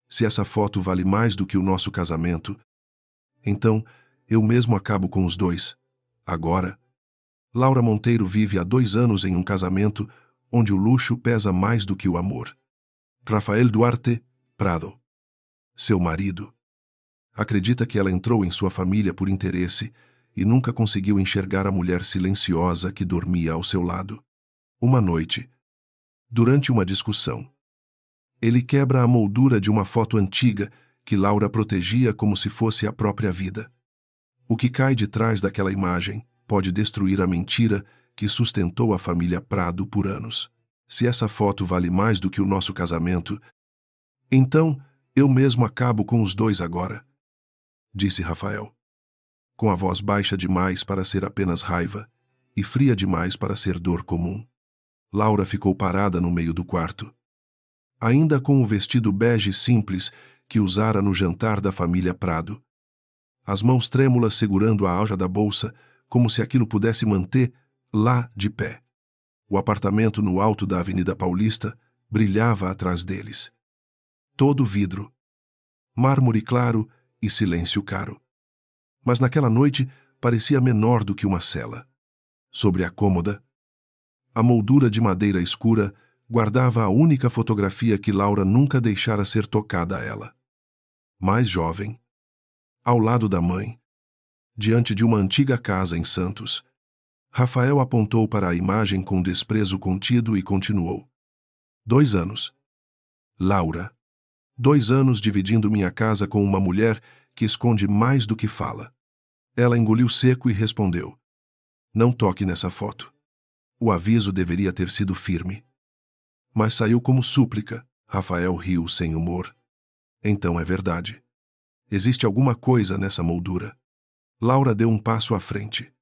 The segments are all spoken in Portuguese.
Se essa foto vale mais do que o nosso casamento, então eu mesmo acabo com os dois. Agora. Laura Monteiro vive há 2 anos em um casamento onde o luxo pesa mais do que o amor. Rafael Duarte Prado, seu marido, acredita que ela entrou em sua família por interesse e nunca conseguiu enxergar a mulher silenciosa que dormia ao seu lado. Uma noite, durante uma discussão, ele quebra a moldura de uma foto antiga que Laura protegia como se fosse a própria vida. O que cai de trás daquela imagem pode destruir a mentira que sustentou a família Prado por anos. Se essa foto vale mais do que o nosso casamento, então eu mesmo acabo com os dois agora, disse Rafael, com a voz baixa demais para ser apenas raiva e fria demais para ser dor comum. Laura ficou parada no meio do quarto, ainda com o vestido bege simples que usara no jantar da família Prado, as mãos trêmulas segurando a alça da bolsa, como se aquilo pudesse manter lá de pé. O apartamento no alto da Avenida Paulista brilhava atrás deles. Todo vidro, mármore claro e silêncio caro. Mas naquela noite parecia menor do que uma cela. Sobre a cômoda, a moldura de madeira escura guardava a única fotografia que Laura nunca deixara ser tocada a ela. Mais jovem, ao lado da mãe, diante de uma antiga casa em Santos, Rafael apontou para a imagem com desprezo contido e continuou. 2 anos. Laura. 2 anos dividindo minha casa com uma mulher que esconde mais do que fala. Ela engoliu seco e respondeu. Não toque nessa foto. O aviso deveria ter sido firme. Mas saiu como súplica. Rafael riu sem humor. Então é verdade. Existe alguma coisa nessa moldura. Laura deu um passo à frente.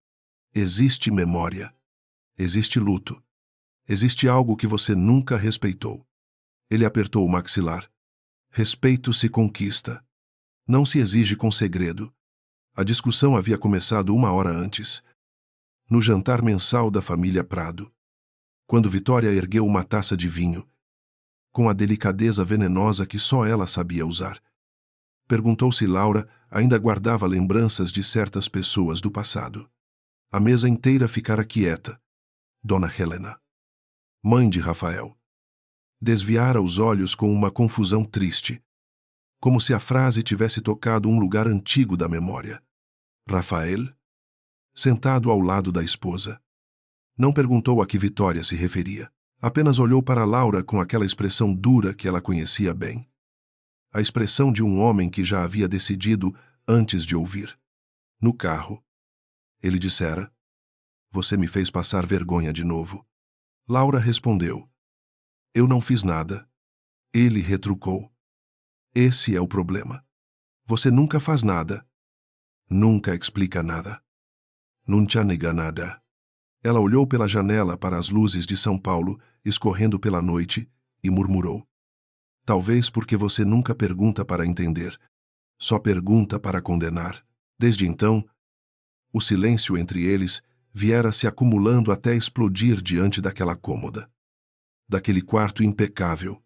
Existe memória. Existe luto. Existe algo que você nunca respeitou. Ele apertou o maxilar. Respeito se conquista. Não se exige com segredo. A discussão havia começado 1 hora antes, no jantar mensal da família Prado, quando Vitória ergueu uma taça de vinho, com a delicadeza venenosa que só ela sabia usar. Perguntou se Laura ainda guardava lembranças de certas pessoas do passado. A mesa inteira ficara quieta. Dona Helena, mãe de Rafael, desviara os olhos com uma confusão triste, como se a frase tivesse tocado um lugar antigo da memória. Rafael, sentado ao lado da esposa, não perguntou a que Vitória se referia. Apenas olhou para Laura com aquela expressão dura que ela conhecia bem. A expressão de um homem que já havia decidido antes de ouvir. No carro, ele dissera: Você me fez passar vergonha de novo. Laura respondeu: Eu não fiz nada. Ele retrucou: Esse é o problema. Você nunca faz nada. Nunca explica nada. Nunca nega nada. Ela olhou pela janela para as luzes de São Paulo, escorrendo pela noite, e murmurou: Talvez porque você nunca pergunta para entender, só pergunta para condenar. Desde então, o silêncio entre eles viera se acumulando até explodir diante daquela cômoda, daquele quarto impecável,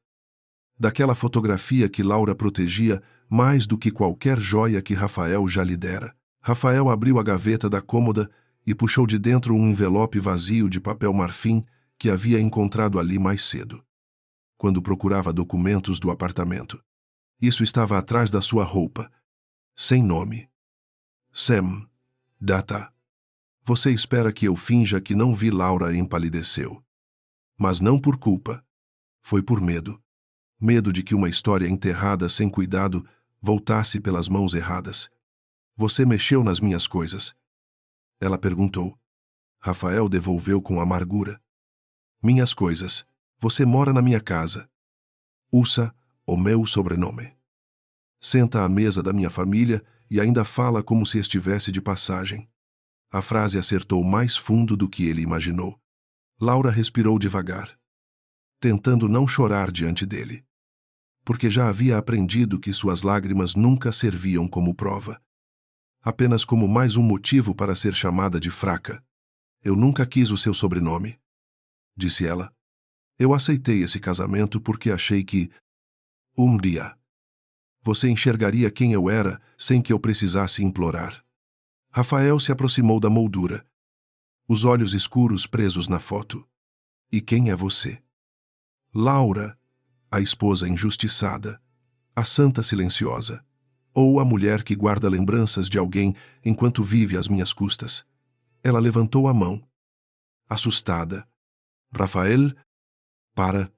daquela fotografia que Laura protegia mais do que qualquer joia que Rafael já lhe dera. Rafael abriu a gaveta da cômoda e puxou de dentro um envelope vazio de papel marfim que havia encontrado ali mais cedo, quando procurava documentos do apartamento. Isso estava atrás da sua roupa, sem nome. Sam. Data. Você espera que eu finja que não vi Laura empalideceu. Mas não por culpa. Foi por medo. Medo de que uma história enterrada sem cuidado voltasse pelas mãos erradas. Você mexeu nas minhas coisas. Ela perguntou. Rafael devolveu com amargura. Minhas coisas. Você mora na minha casa. Usa o meu sobrenome. Senta à mesa da minha família e ainda fala como se estivesse de passagem. A frase acertou mais fundo do que ele imaginou. Laura respirou devagar, tentando não chorar diante dele, porque já havia aprendido que suas lágrimas nunca serviam como prova, apenas como mais um motivo para ser chamada de fraca. Eu nunca quis o seu sobrenome, disse ela. Eu aceitei esse casamento porque achei que, um dia, Você enxergaria quem eu era sem que eu precisasse implorar. Rafael se aproximou da moldura, os olhos escuros presos na foto. E quem é você? Laura, a esposa injustiçada, a santa silenciosa, ou a mulher que guarda lembranças de alguém enquanto vive às minhas custas? Ela levantou a mão, assustada. Rafael, para.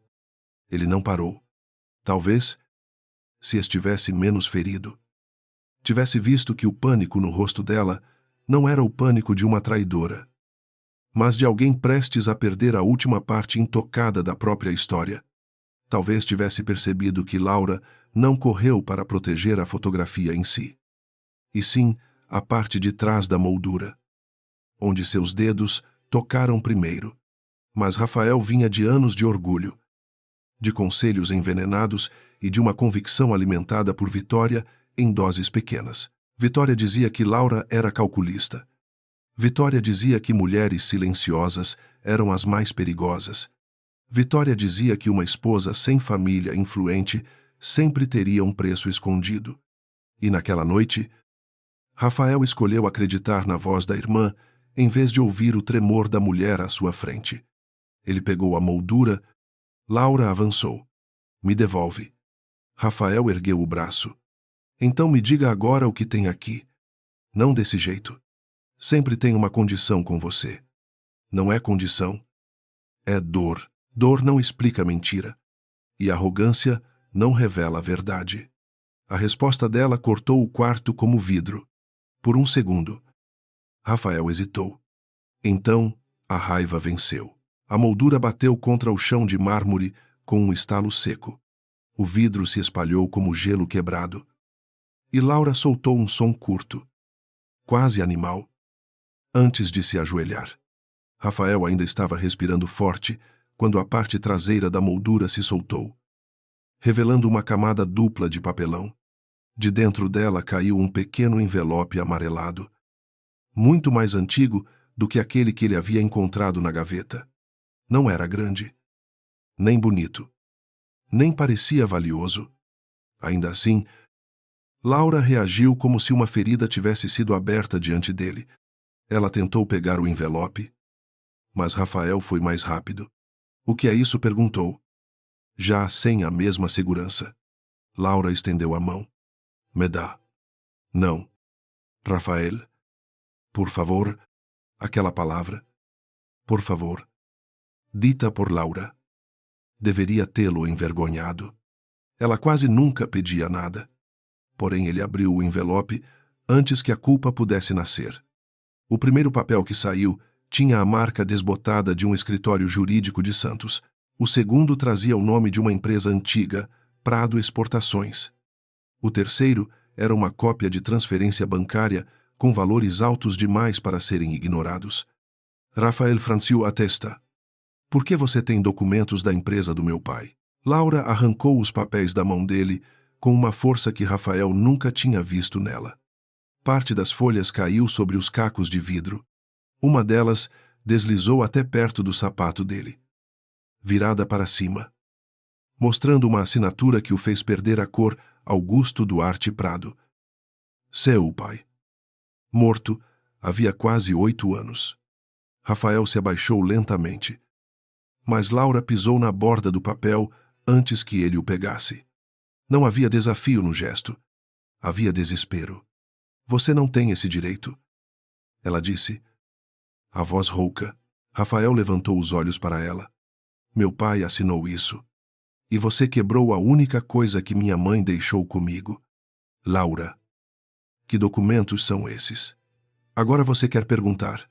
Ele não parou. Talvez, se estivesse menos ferido, tivesse visto que o pânico no rosto dela não era o pânico de uma traidora, mas de alguém prestes a perder a última parte intocada da própria história. Talvez tivesse percebido que Laura não correu para proteger a fotografia em si, e sim a parte de trás da moldura, onde seus dedos tocaram primeiro. Mas Rafael vinha de anos de orgulho, de conselhos envenenados e de uma convicção alimentada por Vitória em doses pequenas. Vitória dizia que Laura era calculista. Vitória dizia que mulheres silenciosas eram as mais perigosas. Vitória dizia que uma esposa sem família influente sempre teria um preço escondido. E naquela noite, Rafael escolheu acreditar na voz da irmã em vez de ouvir o tremor da mulher à sua frente. Ele pegou a moldura. Laura avançou. Me devolve. Rafael ergueu o braço. Então me diga agora o que tem aqui. Não desse jeito. Sempre tem uma condição com você. Não é condição. É dor. Dor não explica mentira. E arrogância não revela a verdade. A resposta dela cortou o quarto como vidro. Por um segundo. Rafael hesitou. Então, a raiva venceu. A moldura bateu contra o chão de mármore com um estalo seco. O vidro se espalhou como gelo quebrado. E Laura soltou um som curto, quase animal, antes de se ajoelhar. Rafael ainda estava respirando forte quando a parte traseira da moldura se soltou, revelando uma camada dupla de papelão. De dentro dela caiu um pequeno envelope amarelado, muito mais antigo do que aquele que ele havia encontrado na gaveta. Não era grande, nem bonito, nem parecia valioso. Ainda assim, Laura reagiu como se uma ferida tivesse sido aberta diante dele. Ela tentou pegar o envelope, mas Rafael foi mais rápido. O que é isso? Perguntou, já sem a mesma segurança. Laura estendeu a mão. Me dá. Não. Rafael. Por favor. Aquela palavra. Por favor. Dita por Laura. Deveria tê-lo envergonhado. Ela quase nunca pedia nada. Porém, ele abriu o envelope antes que a culpa pudesse nascer. O primeiro papel que saiu tinha a marca desbotada de um escritório jurídico de Santos. O segundo trazia o nome de uma empresa antiga, Prado Exportações. O terceiro era uma cópia de transferência bancária com valores altos demais para serem ignorados. Rafael franziu a testa. Por que você tem documentos da empresa do meu pai? Laura arrancou os papéis da mão dele com uma força que Rafael nunca tinha visto nela. Parte das folhas caiu sobre os cacos de vidro. Uma delas deslizou até perto do sapato dele, virada para cima, mostrando uma assinatura que o fez perder a cor. Augusto Duarte Prado. Seu pai. Morto, havia quase 8 anos. Rafael se abaixou lentamente. Mas Laura pisou na borda do papel antes que ele o pegasse. Não havia desafio no gesto. Havia desespero. Você não tem esse direito. Ela disse. A voz rouca. Rafael levantou os olhos para ela. Meu pai assinou isso. E você quebrou a única coisa que minha mãe deixou comigo. Laura. Que documentos são esses? Agora você quer perguntar.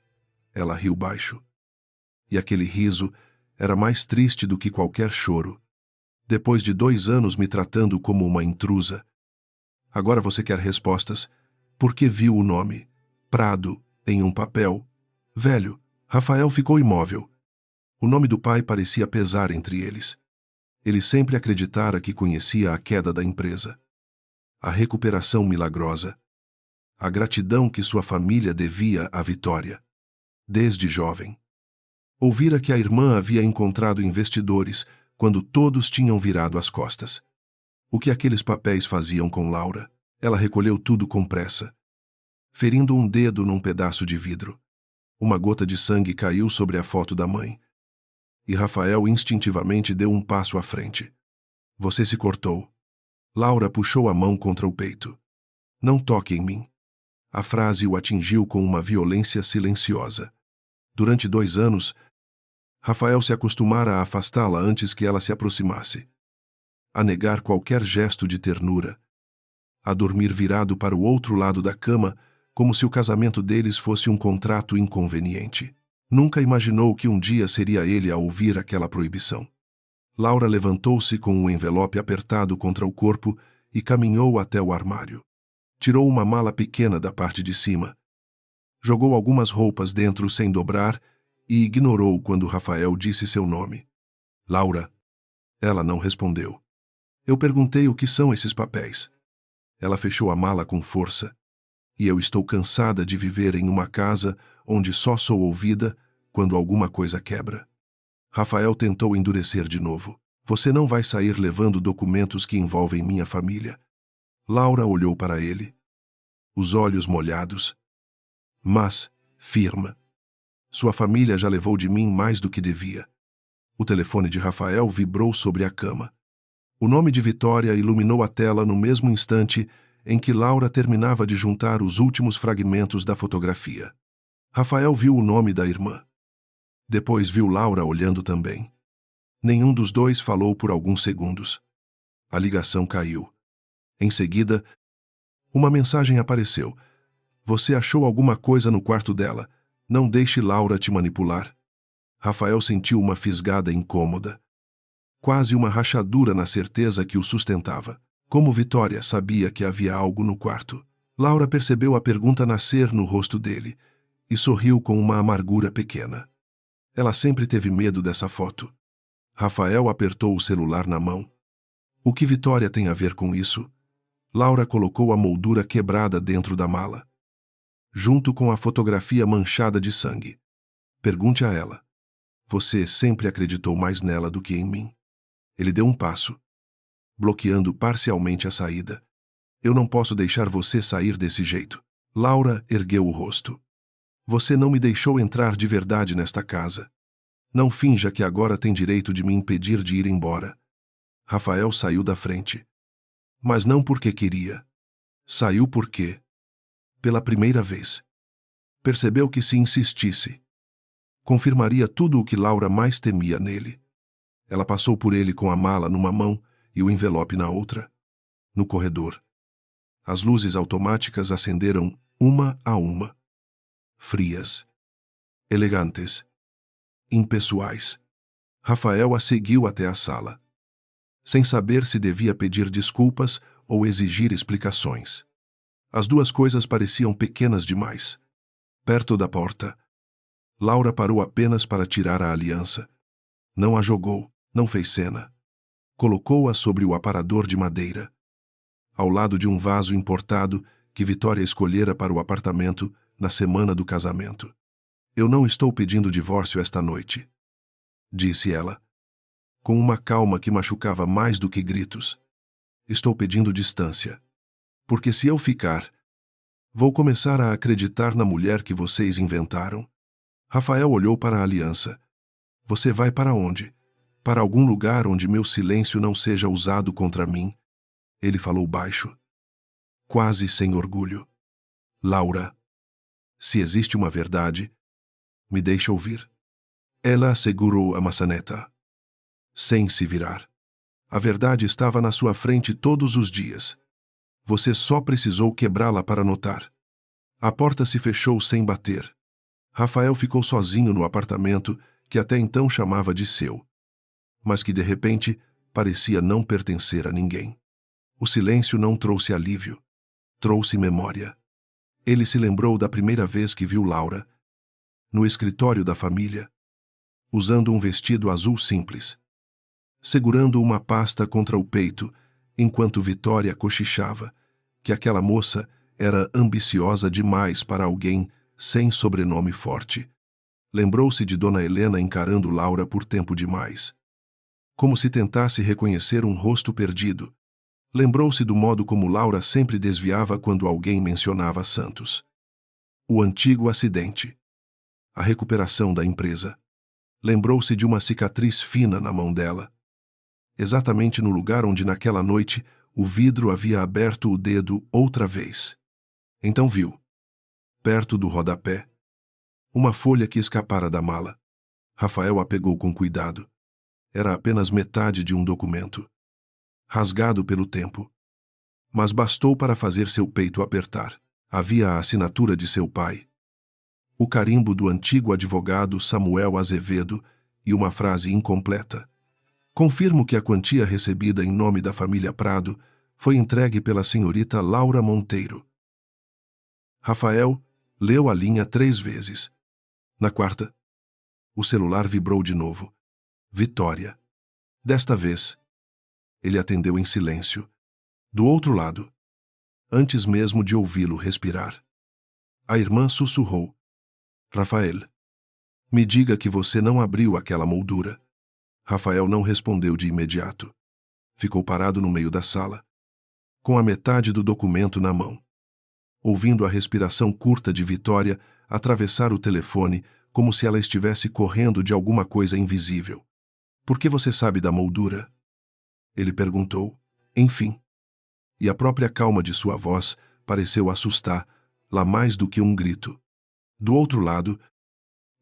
Ela riu baixo. E aquele riso era mais triste do que qualquer choro. Depois de 2 anos me tratando como uma intrusa. Agora você quer respostas, porque viu o nome, Prado, em um papel. Velho, Rafael ficou imóvel. O nome do pai parecia pesar entre eles. Ele sempre acreditara que conhecia a queda da empresa, a recuperação milagrosa, a gratidão que sua família devia à Vitória. Desde jovem, ouvira que a irmã havia encontrado investidores quando todos tinham virado as costas. O que aqueles papéis faziam com Laura? Ela recolheu tudo com pressa, ferindo um dedo num pedaço de vidro. Uma gota de sangue caiu sobre a foto da mãe. E Rafael instintivamente deu um passo à frente. Você se cortou. Laura puxou a mão contra o peito. Não toque em mim. A frase o atingiu com uma violência silenciosa. Durante 2 anos, Rafael se acostumara a afastá-la antes que ela se aproximasse, a negar qualquer gesto de ternura, a dormir virado para o outro lado da cama, como se o casamento deles fosse um contrato inconveniente. Nunca imaginou que um dia seria ele a ouvir aquela proibição. Laura levantou-se com um envelope apertado contra o corpo e caminhou até o armário. Tirou uma mala pequena da parte de cima, jogou algumas roupas dentro sem dobrar e ignorou quando Rafael disse seu nome. Laura. Ela não respondeu. Eu perguntei o que são esses papéis. Ela fechou a mala com força. E eu estou cansada de viver em uma casa onde só sou ouvida quando alguma coisa quebra. Rafael tentou endurecer de novo. Você não vai sair levando documentos que envolvem minha família. Laura olhou para ele, os olhos molhados. Mas, firma. Sua família já levou de mim mais do que devia. O telefone de Rafael vibrou sobre a cama. O nome de Vitória iluminou a tela no mesmo instante em que Laura terminava de juntar os últimos fragmentos da fotografia. Rafael viu o nome da irmã. Depois viu Laura olhando também. Nenhum dos dois falou por alguns segundos. A ligação caiu. Em seguida, uma mensagem apareceu. Você achou alguma coisa no quarto dela. Não deixe Laura te manipular. Rafael sentiu uma fisgada incômoda. Quase uma rachadura na certeza que o sustentava. Como Vitória sabia que havia algo no quarto? Laura percebeu a pergunta nascer no rosto dele e sorriu com uma amargura pequena. Ela sempre teve medo dessa foto. Rafael apertou o celular na mão. O que Vitória tem a ver com isso? Laura colocou a moldura quebrada dentro da mala, junto com a fotografia manchada de sangue. Pergunte a ela. Você sempre acreditou mais nela do que em mim. Ele deu um passo, bloqueando parcialmente a saída. Eu não posso deixar você sair desse jeito. Laura ergueu o rosto. Você não me deixou entrar de verdade nesta casa. Não finja que agora tem direito de me impedir de ir embora. Rafael saiu da frente. Mas não porque queria. Saiu porque, pela primeira vez, percebeu que se insistisse, confirmaria tudo o que Laura mais temia nele. Ela passou por ele com a mala numa mão e o envelope na outra. No corredor, as luzes automáticas acenderam uma a uma. Frias, elegantes, impessoais. Rafael a seguiu até a sala, sem saber se devia pedir desculpas ou exigir explicações. As duas coisas pareciam pequenas demais. Perto da porta, Laura parou apenas para tirar a aliança. Não a jogou, não fez cena. Colocou-a sobre o aparador de madeira, ao lado de um vaso importado que Vitória escolhera para o apartamento na semana do casamento. Eu não estou pedindo divórcio esta noite, disse ela, com uma calma que machucava mais do que gritos. Estou pedindo distância. Porque se eu ficar, vou começar a acreditar na mulher que vocês inventaram. Rafael olhou para a aliança. Você vai para onde? Para algum lugar onde meu silêncio não seja usado contra mim? Ele falou baixo, quase sem orgulho. Laura, se existe uma verdade, me deixa ouvir. Ela segurou a maçaneta, sem se virar. A verdade estava na sua frente todos os dias. Você só precisou quebrá-la para notar. A porta se fechou sem bater. Rafael ficou sozinho no apartamento que até então chamava de seu, mas que de repente parecia não pertencer a ninguém. O silêncio não trouxe alívio, trouxe memória. Ele se lembrou da primeira vez que viu Laura, no escritório da família, usando um vestido azul simples, segurando uma pasta contra o peito, enquanto Vitória cochichava que aquela moça era ambiciosa demais para alguém sem sobrenome forte. Lembrou-se de Dona Helena encarando Laura por tempo demais, como se tentasse reconhecer um rosto perdido, Lembrou-se do modo como Laura sempre desviava quando alguém mencionava Santos. O antigo acidente. A recuperação da empresa. Lembrou-se de uma cicatriz fina na mão dela. Exatamente no lugar onde naquela noite o vidro havia aberto o dedo outra vez. Então viu, perto do rodapé, uma folha que escapara da mala. Rafael a pegou com cuidado. Era apenas metade de um documento, rasgado pelo tempo. Mas bastou para fazer seu peito apertar. Havia a assinatura de seu pai, o carimbo do antigo advogado Samuel Azevedo e uma frase incompleta. Confirmo que a quantia recebida em nome da família Prado foi entregue pela senhorita Laura Monteiro. Rafael leu a linha 3 vezes. Na quarta, o celular vibrou de novo. Vitória. Desta vez, ele atendeu em silêncio. Do outro lado, antes mesmo de ouvi-lo respirar, a irmã sussurrou: Rafael, me diga que você não abriu aquela moldura. Rafael não respondeu de imediato. Ficou parado no meio da sala, com a metade do documento na mão, ouvindo a respiração curta de Vitória atravessar o telefone como se ela estivesse correndo de alguma coisa invisível. Por que você sabe da moldura? Ele perguntou, enfim. E a própria calma de sua voz pareceu assustar, lá mais do que um grito. Do outro lado,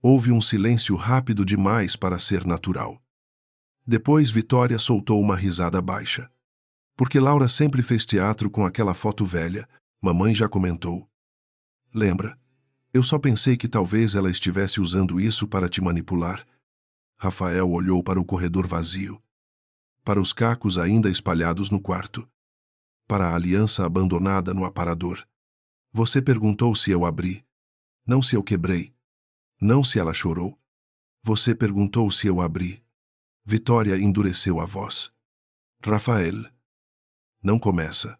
houve um silêncio rápido demais para ser natural. Depois Vitória soltou uma risada baixa. Porque Laura sempre fez teatro com aquela foto velha, mamãe já comentou. Lembra? Eu só pensei que talvez ela estivesse usando isso para te manipular. Rafael olhou para o corredor vazio, para os cacos ainda espalhados no quarto, para a aliança abandonada no aparador. Você perguntou se eu abri, não se eu quebrei, não se ela chorou. Você perguntou se eu abri. Vitória endureceu a voz. Rafael. Não começa.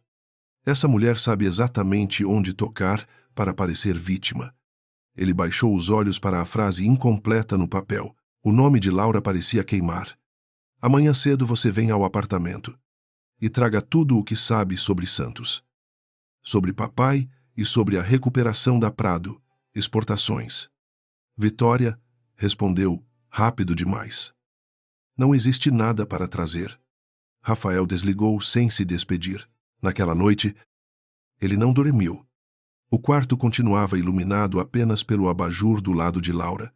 Essa mulher sabe exatamente onde tocar para parecer vítima. Ele baixou os olhos para a frase incompleta no papel. O nome de Laura parecia queimar. Amanhã cedo você vem ao apartamento e traga tudo o que sabe sobre Santos. Sobre papai e sobre a recuperação da Prado, exportações. Vitória respondeu, rápido demais. Não existe nada para trazer. Rafael desligou sem se despedir. Naquela noite, ele não dormiu. O quarto continuava iluminado apenas pelo abajur do lado de Laura,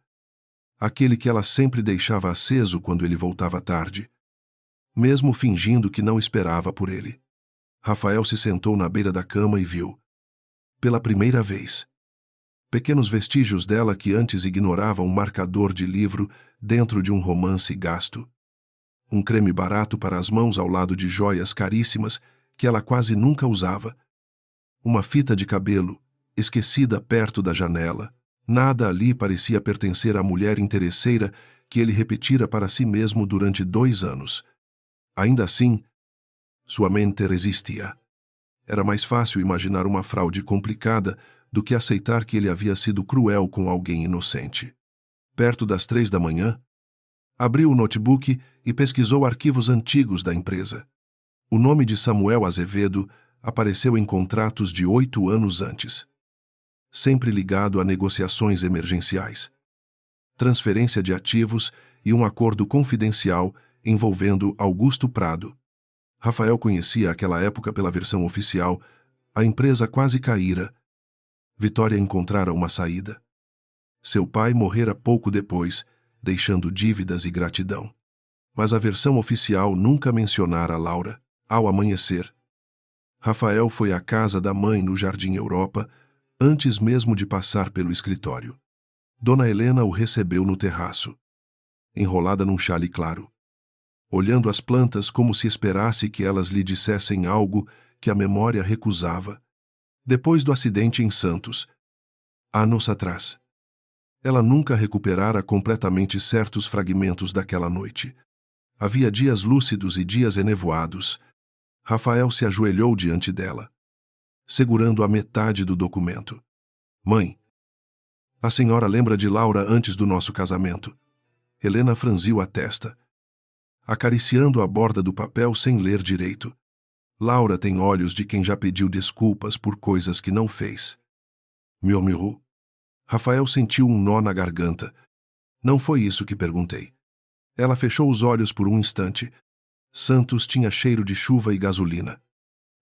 aquele que ela sempre deixava aceso quando ele voltava tarde, mesmo fingindo que não esperava por ele. Rafael se sentou na beira da cama e viu, pela primeira vez, pequenos vestígios dela que antes ignorava um marcador de livro dentro de um romance gasto. Um creme barato para as mãos ao lado de joias caríssimas que ela quase nunca usava. Uma fita de cabelo, esquecida perto da janela. Nada ali parecia pertencer à mulher interesseira que ele repetira para si mesmo durante 2 anos. Ainda assim, sua mente resistia. Era mais fácil imaginar uma fraude complicada do que aceitar que ele havia sido cruel com alguém inocente. Perto das 3 da manhã, abriu o notebook e pesquisou arquivos antigos da empresa. O nome de Samuel Azevedo apareceu em contratos de 8 anos antes, sempre ligado a negociações emergenciais, transferência de ativos e um acordo confidencial envolvendo Augusto Prado. Rafael conhecia aquela época pela versão oficial. A empresa quase caíra. Vitória encontrara uma saída. Seu pai morrera pouco depois, deixando dívidas e gratidão. Mas a versão oficial nunca mencionara Laura. Ao amanhecer, Rafael foi à casa da mãe no Jardim Europa, antes mesmo de passar pelo escritório. Dona Helena o recebeu no terraço, enrolada num xale claro, olhando as plantas como se esperasse que elas lhe dissessem algo que a memória recusava. Depois do acidente em Santos, anos atrás, ela nunca recuperara completamente certos fragmentos daquela noite. Havia dias lúcidos e dias enevoados. Rafael se ajoelhou diante dela, segurando a metade do documento. Mãe, a senhora lembra de Laura antes do nosso casamento? Helena franziu a testa, acariciando a borda do papel sem ler direito. Laura tem olhos de quem já pediu desculpas por coisas que não fez. Murmurou. Rafael sentiu um nó na garganta. Não foi isso que perguntei. Ela fechou os olhos por um instante. Santos tinha cheiro de chuva e gasolina.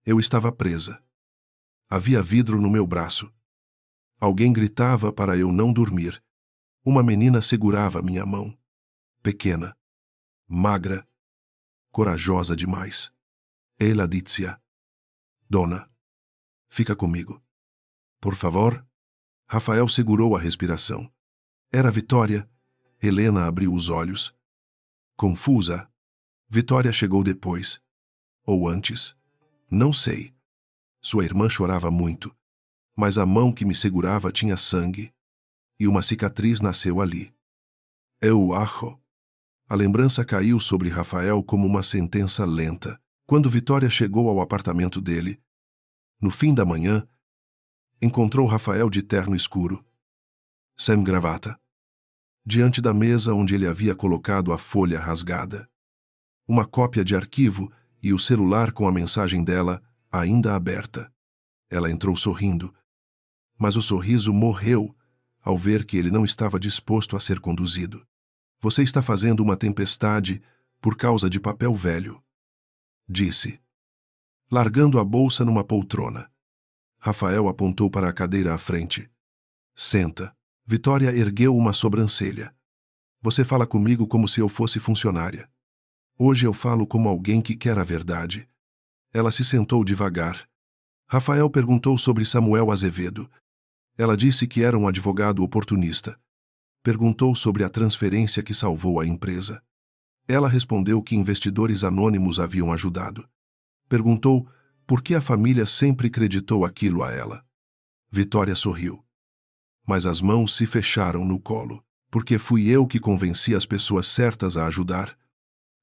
Eu estava presa. Havia vidro no meu braço. Alguém gritava para eu não dormir. Uma menina segurava minha mão. Pequena. Magra. Corajosa demais. Ela dizia: Dona, fica comigo. Por favor? Rafael segurou a respiração. Era Vitória. Helena abriu os olhos. Confusa. Vitória chegou depois. Ou antes. Não sei. Sua irmã chorava muito. Mas a mão que me segurava tinha sangue. E uma cicatriz nasceu ali. Eu acho. A lembrança caiu sobre Rafael como uma sentença lenta. Quando Vitória chegou ao apartamento dele, no fim da manhã, encontrou Rafael de terno escuro, sem gravata, diante da mesa onde ele havia colocado a folha rasgada, uma cópia de arquivo e o celular com a mensagem dela ainda aberta. Ela entrou sorrindo, mas o sorriso morreu ao ver que ele não estava disposto a ser conduzido. Você está fazendo uma tempestade por causa de papel velho, disse, largando a bolsa numa poltrona. Rafael apontou para a cadeira à frente. Senta. Vitória ergueu uma sobrancelha. Você fala comigo como se eu fosse funcionária. Hoje eu falo como alguém que quer a verdade. Ela se sentou devagar. Rafael perguntou sobre Samuel Azevedo. Ela disse que era um advogado oportunista. Perguntou sobre a transferência que salvou a empresa. Ela respondeu que investidores anônimos haviam ajudado. Perguntou por que a família sempre creditou aquilo a ela. Vitória sorriu. Mas as mãos se fecharam no colo. Porque fui eu que convenci as pessoas certas a ajudar.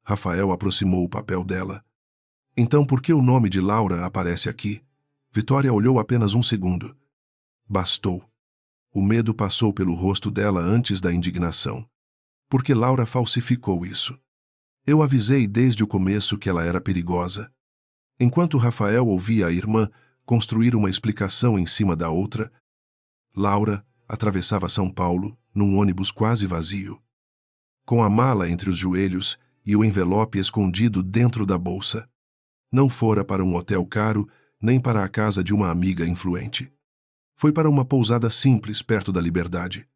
Rafael aproximou o papel dela. Então por que o nome de Laura aparece aqui? Vitória olhou apenas um segundo. Bastou. O medo passou pelo rosto dela antes da indignação. Porque Laura falsificou isso. Eu avisei desde o começo que ela era perigosa. Enquanto Rafael ouvia a irmã construir uma explicação em cima da outra, Laura atravessava São Paulo num ônibus quase vazio, com a mala entre os joelhos e o envelope escondido dentro da bolsa. Não fora para um hotel caro, nem para a casa de uma amiga influente. Foi para uma pousada simples perto da Liberdade,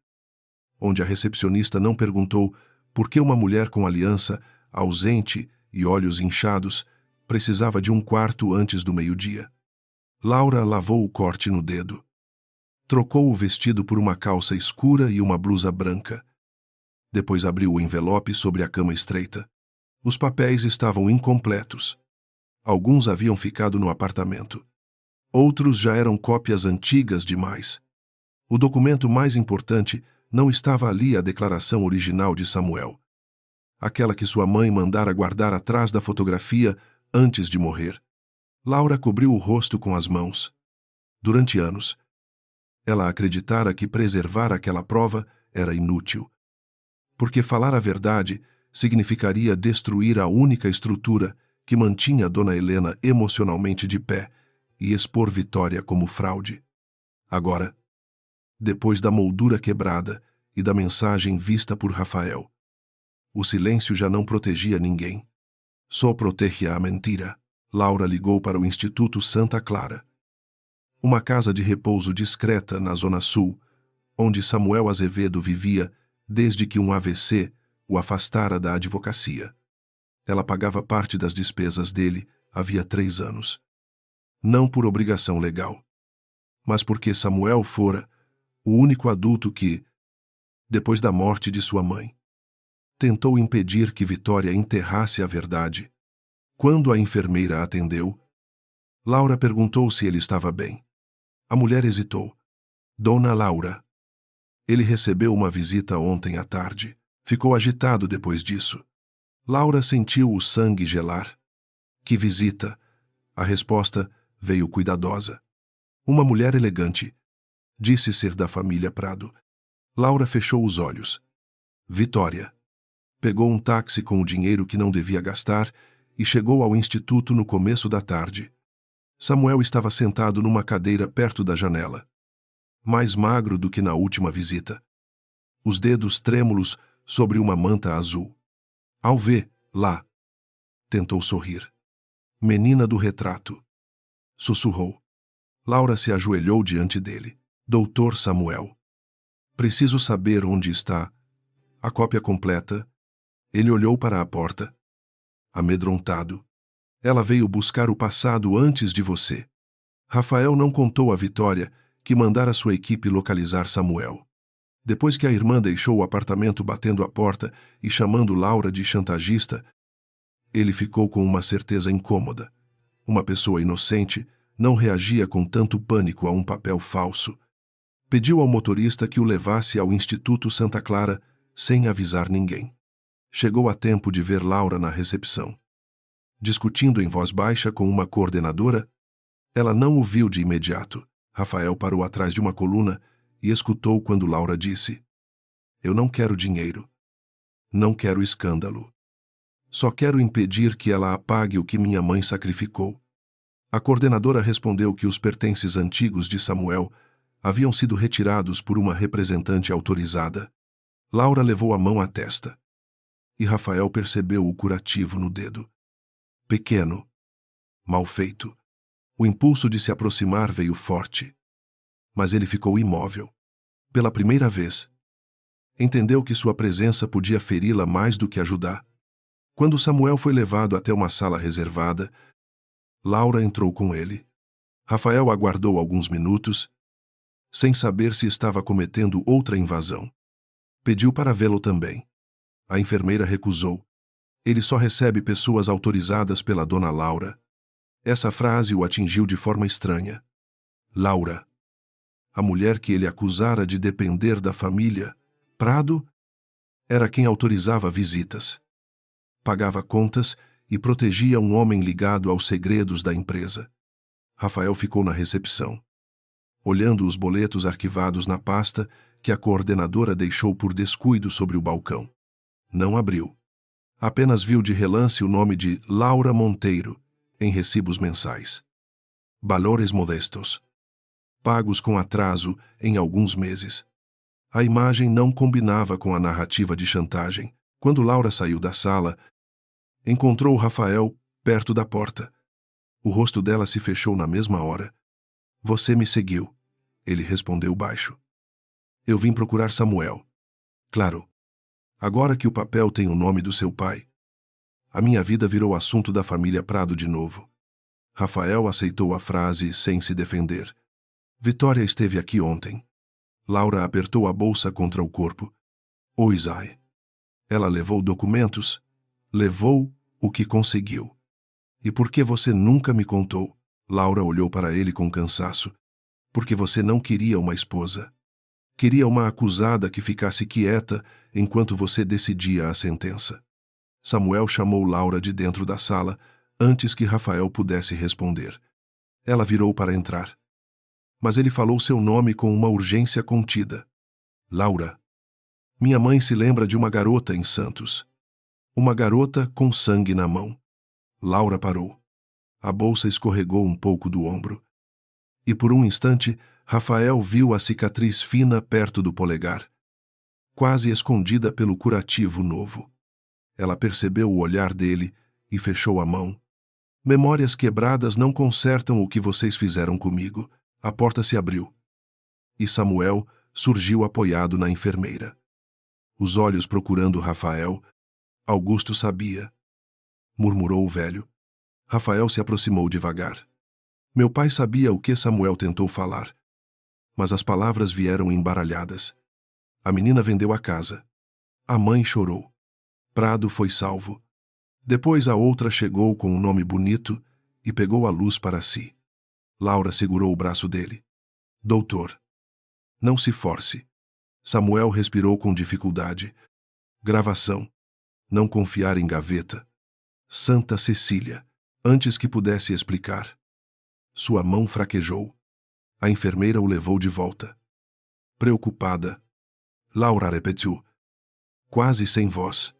onde a recepcionista não perguntou por que uma mulher com aliança, ausente e olhos inchados, precisava de um quarto antes do meio-dia. Laura lavou o corte no dedo. Trocou o vestido por uma calça escura e uma blusa branca. Depois abriu o envelope sobre a cama estreita. Os papéis estavam incompletos. Alguns haviam ficado no apartamento. Outros já eram cópias antigas demais. O documento mais importante não estava ali, a declaração original de Samuel. Aquela que sua mãe mandara guardar atrás da fotografia antes de morrer. Laura cobriu o rosto com as mãos. Durante anos, ela acreditara que preservar aquela prova era inútil. Porque falar a verdade significaria destruir a única estrutura que mantinha Dona Helena emocionalmente de pé e expor Vitória como fraude. Agora, depois da moldura quebrada e da mensagem vista por Rafael, o silêncio já não protegia ninguém. Só protegia a mentira. Laura ligou para o Instituto Santa Clara, uma casa de repouso discreta na Zona Sul, onde Samuel Azevedo vivia desde que um AVC o afastara da advocacia. Ela pagava parte das despesas dele havia 3 anos. Não por obrigação legal, mas porque Samuel fora o único adulto que, depois da morte de sua mãe, tentou impedir que Vitória enterrasse a verdade. Quando a enfermeira atendeu, Laura perguntou se ele estava bem. A mulher hesitou. Dona Laura. Ele recebeu uma visita ontem à tarde. Ficou agitado depois disso. Laura sentiu o sangue gelar. Que visita? A resposta veio cuidadosa. Uma mulher elegante. Disse ser da família Prado. Laura fechou os olhos. Vitória. Pegou um táxi com o dinheiro que não devia gastar e chegou ao instituto no começo da tarde. Samuel estava sentado numa cadeira perto da janela. Mais magro do que na última visita. Os dedos trêmulos sobre uma manta azul. Ao ver, lá. Tentou sorrir. Menina do retrato. Sussurrou. Laura se ajoelhou diante dele. Doutor Samuel. Preciso saber onde está. A cópia completa. Ele olhou para a porta. Amedrontado. Ela veio buscar o passado antes de você. Rafael não contou a Vitória que mandara sua equipe localizar Samuel. Depois que a irmã deixou o apartamento batendo a porta e chamando Laura de chantagista, ele ficou com uma certeza incômoda. Uma pessoa inocente não reagia com tanto pânico a um papel falso. Pediu ao motorista que o levasse ao Instituto Santa Clara sem avisar ninguém. Chegou a tempo de ver Laura na recepção. Discutindo em voz baixa com uma coordenadora, ela não o viu de imediato. Rafael parou atrás de uma coluna e escutou quando Laura disse: Eu não quero dinheiro. Não quero escândalo. Só quero impedir que ela apague o que minha mãe sacrificou. A coordenadora respondeu que os pertences antigos de Samuel haviam sido retirados por uma representante autorizada. Laura levou a mão à testa. E Rafael percebeu o curativo no dedo. Pequeno. Mal feito. O impulso de se aproximar veio forte. Mas ele ficou imóvel. Pela primeira vez. Entendeu que sua presença podia feri-la mais do que ajudar. Quando Samuel foi levado até uma sala reservada, Laura entrou com ele. Rafael aguardou alguns minutos, sem saber se estava cometendo outra invasão. Pediu para vê-lo também. A enfermeira recusou. Ele só recebe pessoas autorizadas pela dona Laura. Essa frase o atingiu de forma estranha. Laura. A mulher que ele acusara de depender da família, Prado, era quem autorizava visitas. Pagava contas e protegia um homem ligado aos segredos da empresa. Rafael ficou na recepção, olhando os boletos arquivados na pasta que a coordenadora deixou por descuido sobre o balcão. Não abriu. Apenas viu de relance o nome de Laura Monteiro em recibos mensais. Valores modestos. Pagos com atraso em alguns meses. A imagem não combinava com a narrativa de chantagem. Quando Laura saiu da sala, encontrou Rafael perto da porta. O rosto dela se fechou na mesma hora. Você me seguiu, ele respondeu baixo. Eu vim procurar Samuel. Claro. Agora que o papel tem o nome do seu pai. A minha vida virou assunto da família Prado de novo. Rafael aceitou a frase sem se defender. Vitória esteve aqui ontem. Laura apertou a bolsa contra o corpo. O Isai. Ela levou documentos. Levou o que conseguiu. E por que você nunca me contou? Laura olhou para ele com cansaço. Porque você não queria uma esposa. Queria uma acusada que ficasse quieta enquanto você decidia a sentença. Samuel chamou Laura de dentro da sala antes que Rafael pudesse responder. Ela virou para entrar. Mas ele falou seu nome com uma urgência contida. Laura. Minha mãe se lembra de uma garota em Santos. Uma garota com sangue na mão. Laura parou. A bolsa escorregou um pouco do ombro. E por um instante, Rafael viu a cicatriz fina perto do polegar, quase escondida pelo curativo novo. Ela percebeu o olhar dele e fechou a mão. Memórias quebradas não consertam o que vocês fizeram comigo. A porta se abriu. E Samuel surgiu apoiado na enfermeira. Os olhos procurando Rafael. Augusto sabia. Murmurou o velho. Rafael se aproximou devagar. Meu pai sabia o que Samuel tentou falar. Mas as palavras vieram embaralhadas. A menina vendeu a casa. A mãe chorou. Prado foi salvo. Depois a outra chegou com um nome bonito e pegou a luz para si. Laura segurou o braço dele. Doutor. Não se force. Samuel respirou com dificuldade. Gravação. Não confiar em gaveta. Santa Cecília. Antes que pudesse explicar. Sua mão fraquejou. A enfermeira o levou de volta. Preocupada. Laura repetiu. Quase sem voz.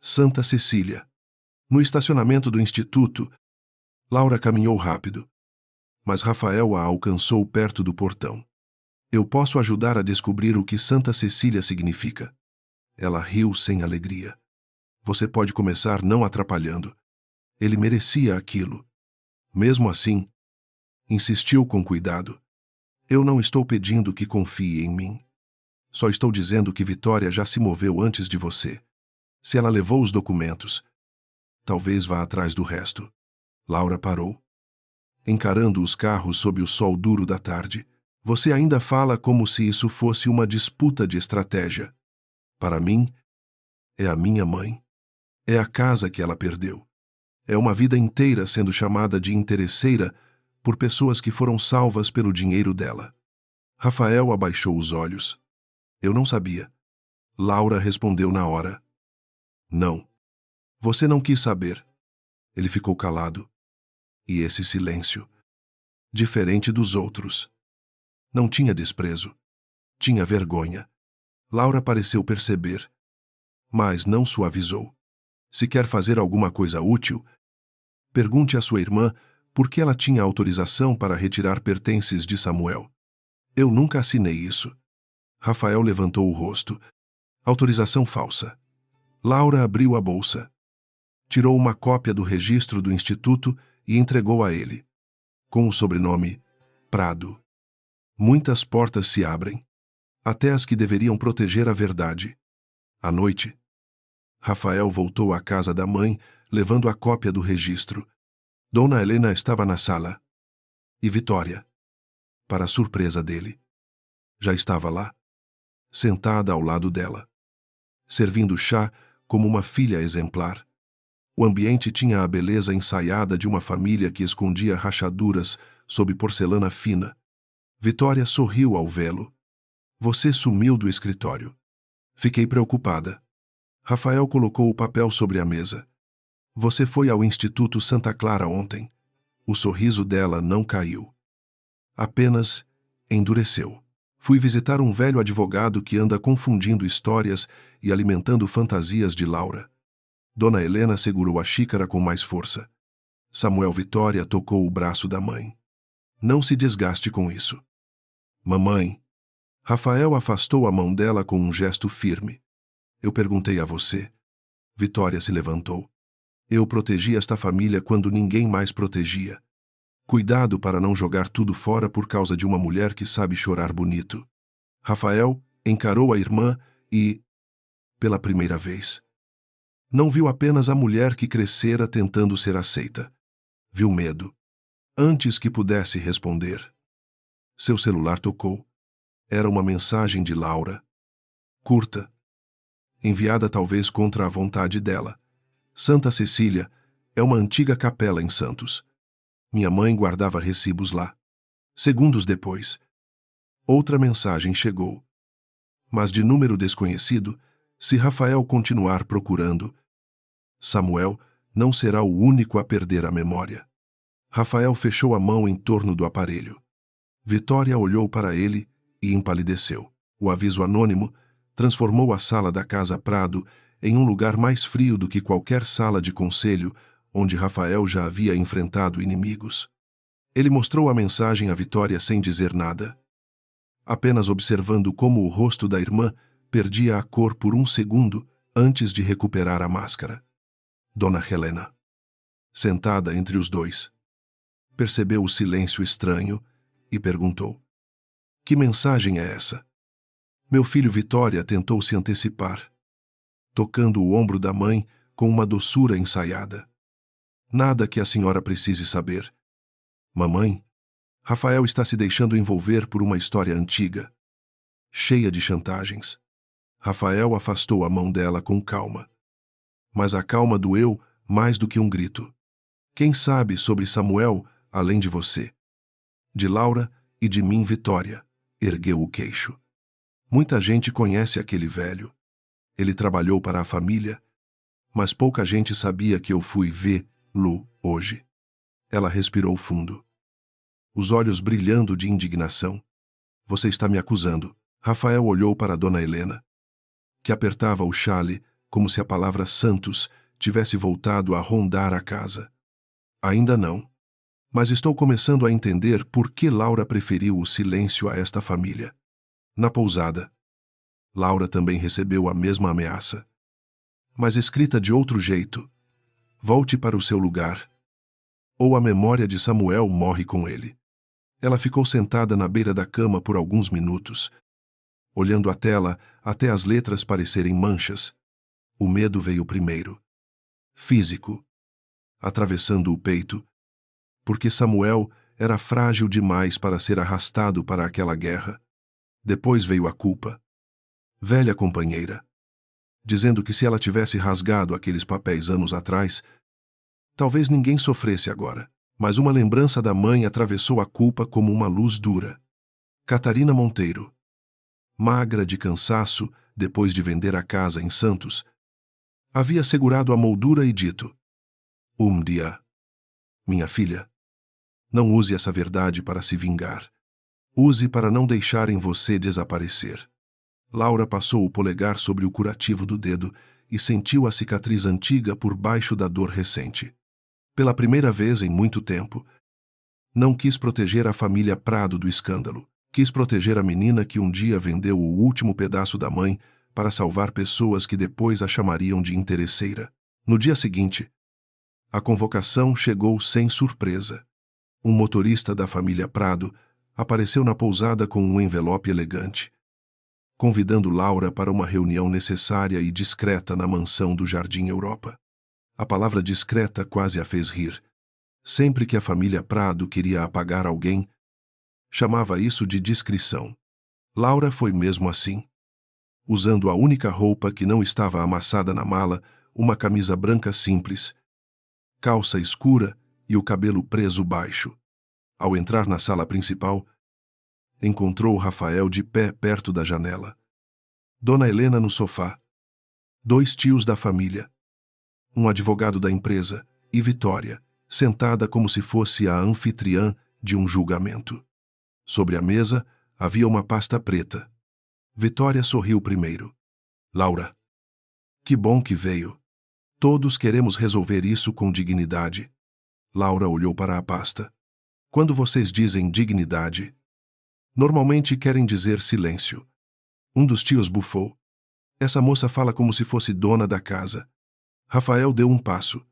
Santa Cecília. No estacionamento do instituto, Laura caminhou rápido, mas Rafael a alcançou perto do portão. Eu posso ajudar a descobrir o que Santa Cecília significa. Ela riu sem alegria. Você pode começar não atrapalhando. Ele merecia aquilo. Mesmo assim, insistiu com cuidado. Eu não estou pedindo que confie em mim. Só estou dizendo que Vitória já se moveu antes de você. Se ela levou os documentos, talvez vá atrás do resto. Laura parou, encarando os carros sob o sol duro da tarde. Você ainda fala como se isso fosse uma disputa de estratégia. Para mim, é a minha mãe. É a casa que ela perdeu. É uma vida inteira sendo chamada de interesseira por pessoas que foram salvas pelo dinheiro dela. Rafael abaixou os olhos. Eu não sabia. Laura respondeu na hora. Não. Você não quis saber. Ele ficou calado. E esse silêncio, diferente dos outros. Não tinha desprezo. Tinha vergonha. Laura pareceu perceber, mas não suavizou. Se quer fazer alguma coisa útil, pergunte à sua irmã por que ela tinha autorização para retirar pertences de Samuel. Eu nunca assinei isso. Rafael levantou o rosto. Autorização falsa. Laura abriu a bolsa. Tirou uma cópia do registro do instituto e entregou a ele, com o sobrenome Prado. Muitas portas se abrem, até as que deveriam proteger a verdade. À noite, Rafael voltou à casa da mãe, levando a cópia do registro. Dona Helena estava na sala. E Vitória, para a surpresa dele, já estava lá, sentada ao lado dela, servindo chá como uma filha exemplar. O ambiente tinha a beleza ensaiada de uma família que escondia rachaduras sob porcelana fina. Vitória sorriu ao vê-lo. Você sumiu do escritório. Fiquei preocupada. Rafael colocou o papel sobre a mesa. Você foi ao Instituto Santa Clara ontem. O sorriso dela não caiu. Apenas endureceu. Fui visitar um velho advogado que anda confundindo histórias e alimentando fantasias de Laura. Dona Helena segurou a xícara com mais força. Samuel Vitória tocou o braço da mãe. Não se desgaste com isso. Mamãe. Rafael afastou a mão dela com um gesto firme. Eu perguntei a você. Vitória se levantou. Eu protegi esta família quando ninguém mais protegia. Cuidado para não jogar tudo fora por causa de uma mulher que sabe chorar bonito. Rafael encarou a irmã e, pela primeira vez, não viu apenas a mulher que crescera tentando ser aceita. Viu medo. Antes que pudesse responder, seu celular tocou. Era uma mensagem de Laura. Curta. Enviada talvez contra a vontade dela. Santa Cecília é uma antiga capela em Santos. Minha mãe guardava recibos lá. Segundos depois, outra mensagem chegou. Mas de número desconhecido, se Rafael continuar procurando, Samuel não será o único a perder a memória. Rafael fechou a mão em torno do aparelho. Vitória olhou para ele e empalideceu. O aviso anônimo transformou a sala da Casa Prado em um lugar mais frio do que qualquer sala de conselho onde Rafael já havia enfrentado inimigos. Ele mostrou a mensagem a Vitória sem dizer nada, apenas observando como o rosto da irmã perdia a cor por um segundo antes de recuperar a máscara. Dona Helena, sentada entre os dois, percebeu o silêncio estranho e perguntou: que mensagem é essa? Meu filho Vitória tentou se antecipar, tocando o ombro da mãe com uma doçura ensaiada. Nada que a senhora precise saber. Mamãe, Rafael está se deixando envolver por uma história antiga, cheia de chantagens. Rafael afastou a mão dela com calma. Mas a calma doeu mais do que um grito. Quem sabe sobre Samuel, além de você? De Laura e de mim, Vitória, ergueu o queixo. Muita gente conhece aquele velho. Ele trabalhou para a família, mas pouca gente sabia que eu fui vê-lo hoje. Ela respirou fundo, os olhos brilhando de indignação. Você está me acusando. Rafael olhou para Dona Helena, que apertava o xale como se a palavra Santos tivesse voltado a rondar a casa. Ainda não. Mas estou começando a entender por que Laura preferiu o silêncio a esta família. Na pousada, Laura também recebeu a mesma ameaça. Mas escrita de outro jeito. Volte para o seu lugar. Ou a memória de Samuel morre com ele. Ela ficou sentada na beira da cama por alguns minutos, olhando a tela até as letras parecerem manchas. O medo veio primeiro. Físico. Atravessando o peito. Porque Samuel era frágil demais para ser arrastado para aquela guerra. Depois veio a culpa. Velha companheira. Dizendo que se ela tivesse rasgado aqueles papéis anos atrás, talvez ninguém sofresse agora. Mas uma lembrança da mãe atravessou a culpa como uma luz dura. Catarina Monteiro. Magra de cansaço, depois de vender a casa em Santos, havia segurado a moldura e dito: dia. Minha filha, não use essa verdade para se vingar. Use para não deixarem você desaparecer. Laura passou o polegar sobre o curativo do dedo e sentiu a cicatriz antiga por baixo da dor recente. Pela primeira vez em muito tempo, não quis proteger a família Prado do escândalo. Quis proteger a menina que um dia vendeu o último pedaço da mãe para salvar pessoas que depois a chamariam de interesseira. No dia seguinte, a convocação chegou sem surpresa. Um motorista da família Prado apareceu na pousada com um envelope elegante, convidando Laura para uma reunião necessária e discreta na mansão do Jardim Europa. A palavra discreta quase a fez rir. Sempre que a família Prado queria apagar alguém, chamava isso de discrição. Laura foi mesmo assim. Usando a única roupa que não estava amassada na mala, uma camisa branca simples, calça escura e o cabelo preso baixo. Ao entrar na sala principal, encontrou Rafael de pé perto da janela. Dona Helena no sofá. 2 tios da família. Um advogado da empresa e Vitória, sentada como se fosse a anfitriã de um julgamento. Sobre a mesa havia uma pasta preta. Vitória sorriu primeiro. Laura. Que bom que veio. Todos queremos resolver isso com dignidade. Laura olhou para a pasta. Quando vocês dizem dignidade, normalmente querem dizer silêncio. Um dos tios bufou. Essa moça fala como se fosse dona da casa. Rafael deu um passo.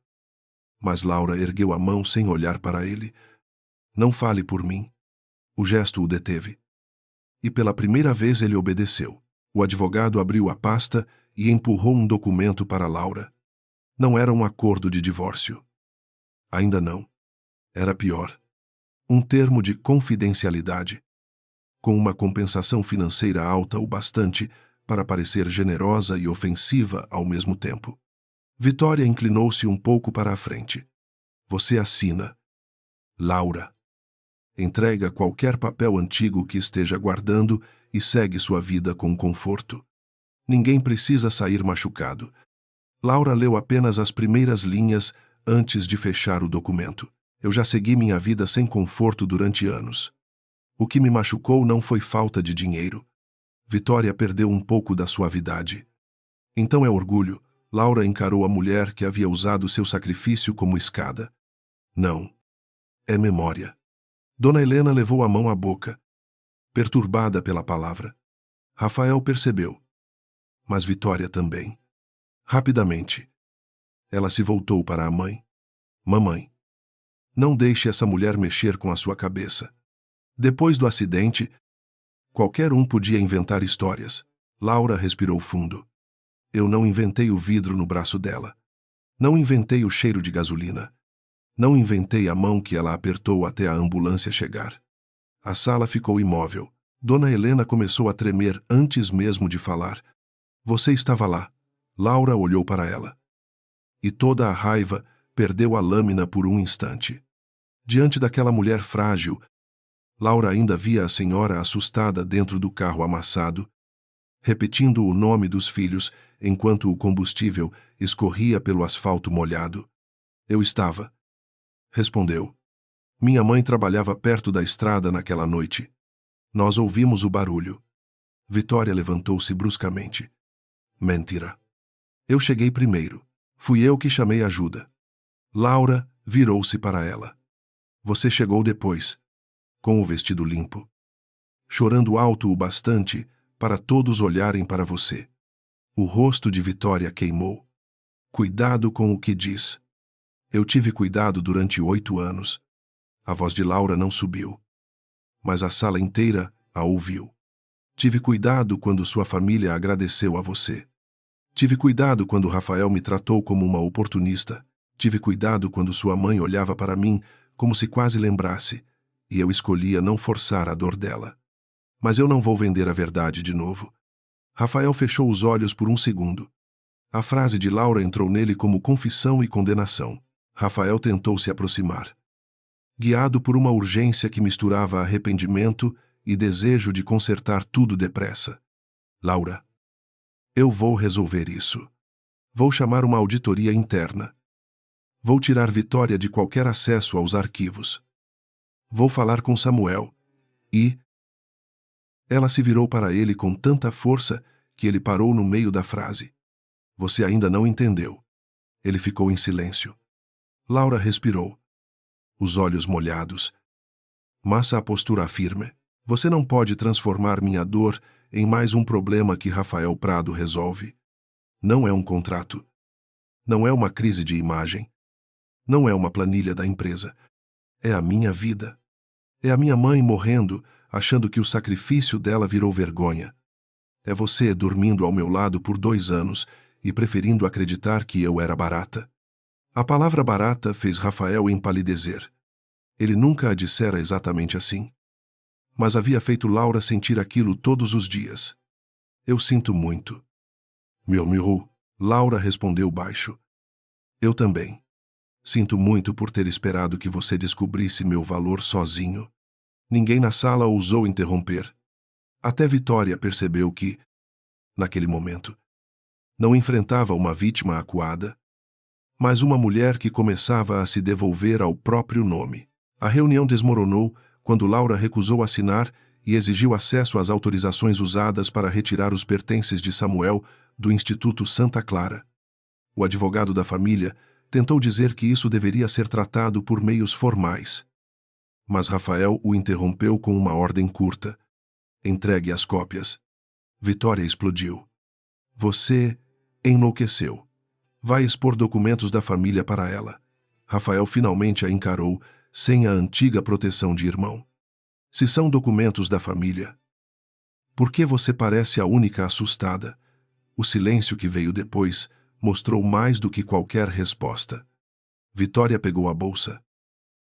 Mas Laura ergueu a mão sem olhar para ele. Não fale por mim. O gesto o deteve. E pela primeira vez ele obedeceu. O advogado abriu a pasta e empurrou um documento para Laura. Não era um acordo de divórcio. Ainda não. Era pior. Um termo de confidencialidade, com uma compensação financeira alta o bastante para parecer generosa e ofensiva ao mesmo tempo. Vitória inclinou-se um pouco para a frente. Você assina. Laura. Entrega qualquer papel antigo que esteja guardando e segue sua vida com conforto. Ninguém precisa sair machucado. Laura leu apenas as primeiras linhas antes de fechar o documento. Eu já segui minha vida sem conforto durante anos. O que me machucou não foi falta de dinheiro. Vitória perdeu um pouco da suavidade. Então é orgulho. Laura encarou a mulher que havia usado seu sacrifício como escada. Não. É memória. Dona Helena levou a mão à boca, perturbada pela palavra. Rafael percebeu. Mas Vitória também. Rapidamente, ela se voltou para a mãe. Mamãe, não deixe essa mulher mexer com a sua cabeça. Depois do acidente, qualquer um podia inventar histórias. Laura respirou fundo. Eu não inventei o vidro no braço dela. Não inventei o cheiro de gasolina. Não inventei a mão que ela apertou até a ambulância chegar. A sala ficou imóvel. Dona Helena começou a tremer antes mesmo de falar. Você estava lá. Laura olhou para ela. E toda a raiva perdeu a lâmina por um instante. Diante daquela mulher frágil, Laura ainda via a senhora assustada dentro do carro amassado, repetindo o nome dos filhos enquanto o combustível escorria pelo asfalto molhado. Eu estava. Respondeu. Minha mãe trabalhava perto da estrada naquela noite. Nós ouvimos o barulho. Vitória levantou-se bruscamente. Mentira. Eu cheguei primeiro. Fui eu que chamei ajuda. Laura virou-se para ela. Você chegou depois, com o vestido limpo, chorando alto o bastante para todos olharem para você. O rosto de Vitória queimou. Cuidado com o que diz. Eu tive cuidado durante 8 anos. A voz de Laura não subiu, mas a sala inteira a ouviu. Tive cuidado quando sua família agradeceu a você. Tive cuidado quando Rafael me tratou como uma oportunista. Tive cuidado quando sua mãe olhava para mim como se quase lembrasse, e eu escolhia não forçar a dor dela. Mas eu não vou vender a verdade de novo. Rafael fechou os olhos por um segundo. A frase de Laura entrou nele como confissão e condenação. Rafael tentou se aproximar, guiado por uma urgência que misturava arrependimento e desejo de consertar tudo depressa. Laura, eu vou resolver isso. Vou chamar uma auditoria interna. Vou tirar Vitória de qualquer acesso aos arquivos. Vou falar com Samuel. E... Ela se virou para ele com tanta força que ele parou no meio da frase. Você ainda não entendeu. Ele ficou em silêncio. Laura respirou, os olhos molhados. Mas a postura firme. Você não pode transformar minha dor em mais um problema que Rafael Prado resolve. Não é um contrato. Não é uma crise de imagem. Não é uma planilha da empresa. É a minha vida. É a minha mãe morrendo, achando que o sacrifício dela virou vergonha. É você dormindo ao meu lado por 2 anos e preferindo acreditar que eu era barata. A palavra barata fez Rafael empalidecer. Ele nunca a dissera exatamente assim, mas havia feito Laura sentir aquilo todos os dias. Eu sinto muito. Murmurou. Laura respondeu baixo. Eu também. Sinto muito por ter esperado que você descobrisse meu valor sozinho. Ninguém na sala ousou interromper. Até Vitória percebeu que, naquele momento, não enfrentava uma vítima acuada, mas uma mulher que começava a se devolver ao próprio nome. A reunião desmoronou quando Laura recusou assinar e exigiu acesso às autorizações usadas para retirar os pertences de Samuel do Instituto Santa Clara. O advogado da família tentou dizer que isso deveria ser tratado por meios formais. Mas Rafael o interrompeu com uma ordem curta. Entregue as cópias. Vitória explodiu. Você enlouqueceu. Vai expor documentos da família para ela. Rafael finalmente a encarou, sem a antiga proteção de irmão. Se são documentos da família, por que você parece a única assustada? O silêncio que veio depois mostrou mais do que qualquer resposta. Vitória pegou a bolsa.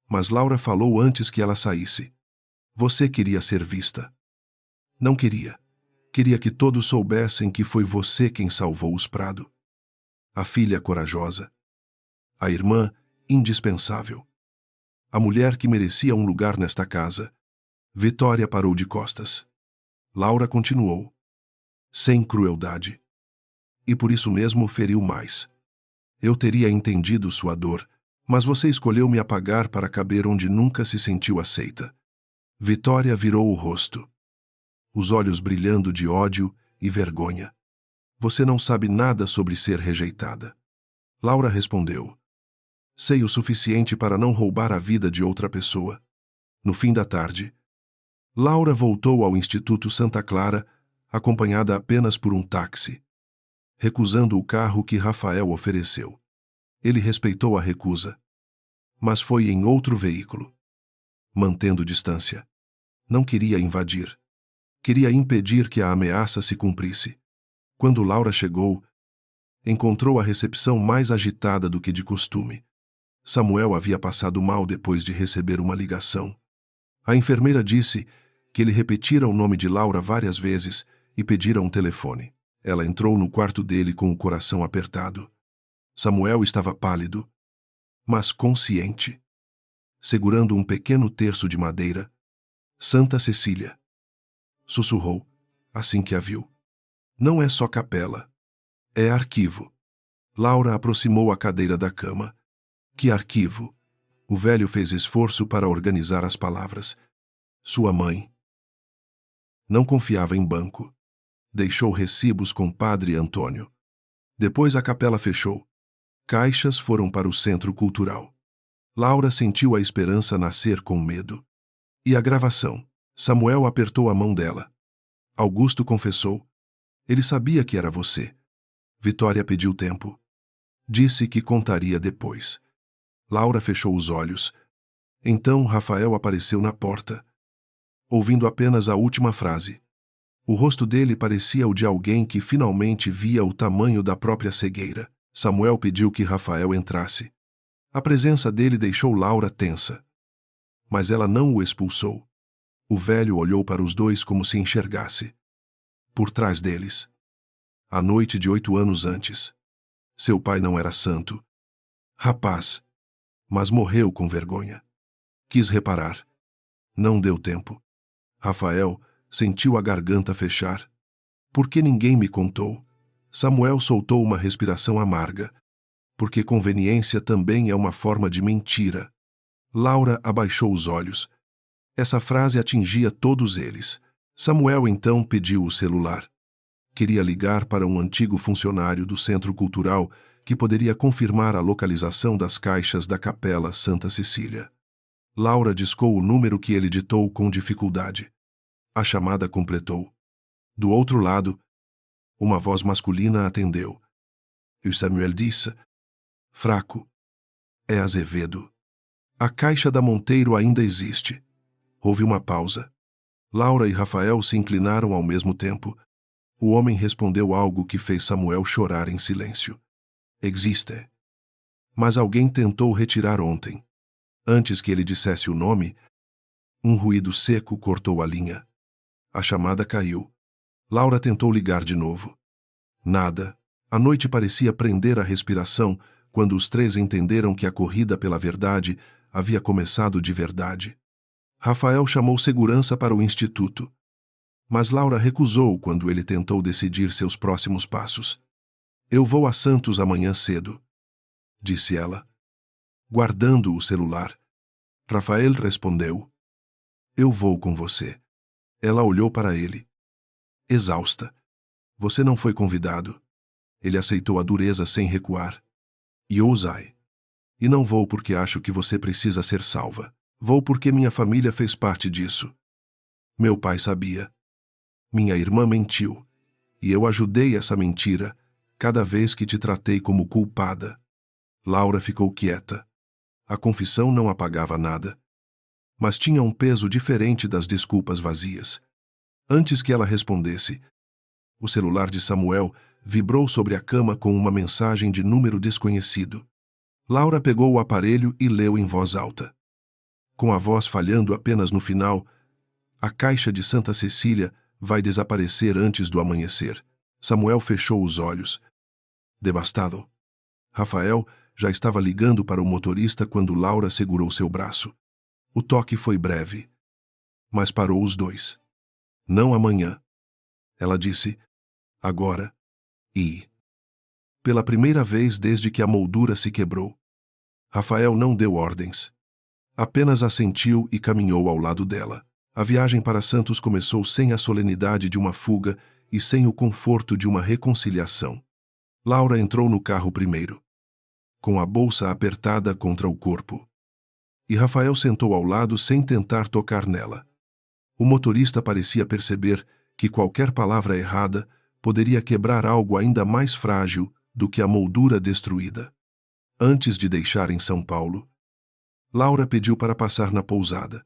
Mas Laura falou antes que ela saísse. Você queria ser vista. Não queria. Queria que todos soubessem que foi você quem salvou os Prado. A filha corajosa. A irmã indispensável. A mulher que merecia um lugar nesta casa. Vitória parou de costas. Laura continuou. Sem crueldade. E por isso mesmo feriu mais. Eu teria entendido sua dor, mas você escolheu me apagar para caber onde nunca se sentiu aceita. Vitória virou o rosto, os olhos brilhando de ódio e vergonha. Você não sabe nada sobre ser rejeitada. Laura respondeu. Sei o suficiente para não roubar a vida de outra pessoa. No fim da tarde, Laura voltou ao Instituto Santa Clara, acompanhada apenas por um táxi, recusando o carro que Rafael ofereceu. Ele respeitou a recusa, mas foi em outro veículo, mantendo distância. Não queria invadir. Queria impedir que a ameaça se cumprisse. Quando Laura chegou, encontrou a recepção mais agitada do que de costume. Samuel havia passado mal depois de receber uma ligação. A enfermeira disse que ele repetira o nome de Laura várias vezes e pedira um telefone. Ela entrou no quarto dele com o coração apertado. Samuel estava pálido, mas consciente, segurando um pequeno terço de madeira. Santa Cecília, sussurrou, assim que a viu. Não é só capela. É arquivo. Laura aproximou a cadeira da cama. Que arquivo? O velho fez esforço para organizar as palavras. Sua mãe. Não confiava em banco. Deixou recibos com Padre Antônio. Depois a capela fechou. Caixas foram para o centro cultural. Laura sentiu a esperança nascer com medo. E a gravação? Samuel apertou a mão dela. Augusto confessou. Ele sabia que era você. Vitória pediu tempo. Disse que contaria depois. Laura fechou os olhos. Então Rafael apareceu na porta, ouvindo apenas a última frase. O rosto dele parecia o de alguém que finalmente via o tamanho da própria cegueira. Samuel pediu que Rafael entrasse. A presença dele deixou Laura tensa. Mas ela não o expulsou. O velho olhou para os dois como se enxergasse. Por trás deles. A noite de 8 anos antes. Seu pai não era santo. Rapaz. Mas morreu com vergonha. Quis reparar. Não deu tempo. Rafael sentiu a garganta fechar. Por que ninguém me contou? Samuel soltou uma respiração amarga. Porque conveniência também é uma forma de mentira. Laura abaixou os olhos. Essa frase atingia todos eles. Samuel então pediu o celular. Queria ligar para um antigo funcionário do Centro Cultural que poderia confirmar a localização das caixas da Capela Santa Cecília. Laura discou o número que ele ditou com dificuldade. A chamada completou. Do outro lado, uma voz masculina atendeu. E Samuel disse, fraco, é Azevedo. A caixa da Monteiro ainda existe. Houve uma pausa. Laura e Rafael se inclinaram ao mesmo tempo. O homem respondeu algo que fez Samuel chorar em silêncio. Existe. Mas alguém tentou retirar ontem. Antes que ele dissesse o nome, um ruído seco cortou a linha. A chamada caiu. Laura tentou ligar de novo. Nada. A noite parecia prender a respiração quando os três entenderam que a corrida pela verdade havia começado de verdade. Rafael chamou segurança para o instituto. Mas Laura recusou quando ele tentou decidir seus próximos passos. Eu vou a Santos amanhã cedo, disse ela, guardando o celular. Rafael respondeu. Eu vou com você. Ela olhou para ele. Exausta. Você não foi convidado. Ele aceitou a dureza sem recuar. E ousai. E não vou porque acho que você precisa ser salva. Vou porque minha família fez parte disso. Meu pai sabia. Minha irmã mentiu. E eu ajudei essa mentira cada vez que te tratei como culpada. Laura ficou quieta. A confissão não apagava nada. Mas tinha um peso diferente das desculpas vazias. Antes que ela respondesse, o celular de Samuel vibrou sobre a cama com uma mensagem de número desconhecido. Laura pegou o aparelho e leu em voz alta. Com a voz falhando apenas no final, a caixa de Santa Cecília vai desaparecer antes do amanhecer. Samuel fechou os olhos. Devastado. Rafael já estava ligando para o motorista quando Laura segurou seu braço. O toque foi breve. Mas parou os dois. Não amanhã. Ela disse, agora. E. Pela primeira vez desde que a moldura se quebrou. Rafael não deu ordens. Apenas assentiu e caminhou ao lado dela. A viagem para Santos começou sem a solenidade de uma fuga e sem o conforto de uma reconciliação. Laura entrou no carro primeiro, com a bolsa apertada contra o corpo. E Rafael sentou ao lado sem tentar tocar nela. O motorista parecia perceber que qualquer palavra errada poderia quebrar algo ainda mais frágil do que a moldura destruída. Antes de deixar em São Paulo, Laura pediu para passar na pousada.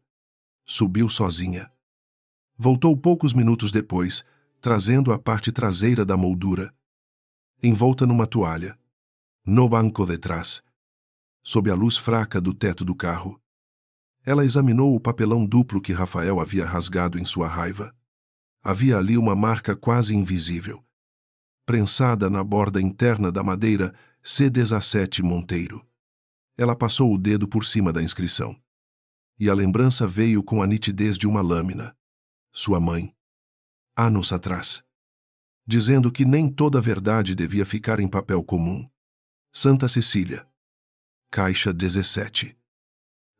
Subiu sozinha. Voltou poucos minutos depois, trazendo a parte traseira da moldura, envolta numa toalha, no banco de trás, sob a luz fraca do teto do carro. Ela examinou o papelão duplo que Rafael havia rasgado em sua raiva. Havia ali uma marca quase invisível, prensada na borda interna da madeira C17 Monteiro. Ela passou o dedo por cima da inscrição. E a lembrança veio com a nitidez de uma lâmina. Sua mãe. Anos atrás. Dizendo que nem toda a verdade devia ficar em papel comum. Santa Cecília. Caixa 17.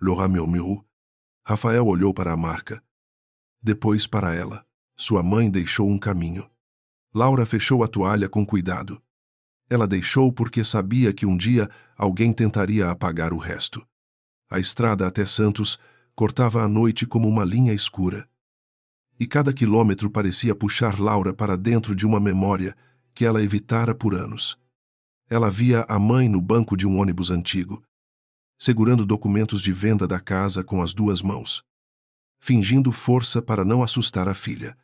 Laura murmurou. Rafael olhou para a marca. Depois para ela. Sua mãe deixou um caminho. Laura fechou a toalha com cuidado. Ela deixou porque sabia que um dia alguém tentaria apagar o resto. A estrada até Santos cortava a noite como uma linha escura. E cada quilômetro parecia puxar Laura para dentro de uma memória que ela evitara por anos. Ela via a mãe no banco de um ônibus antigo, segurando documentos de venda da casa com as duas mãos, fingindo força para não assustar a filha.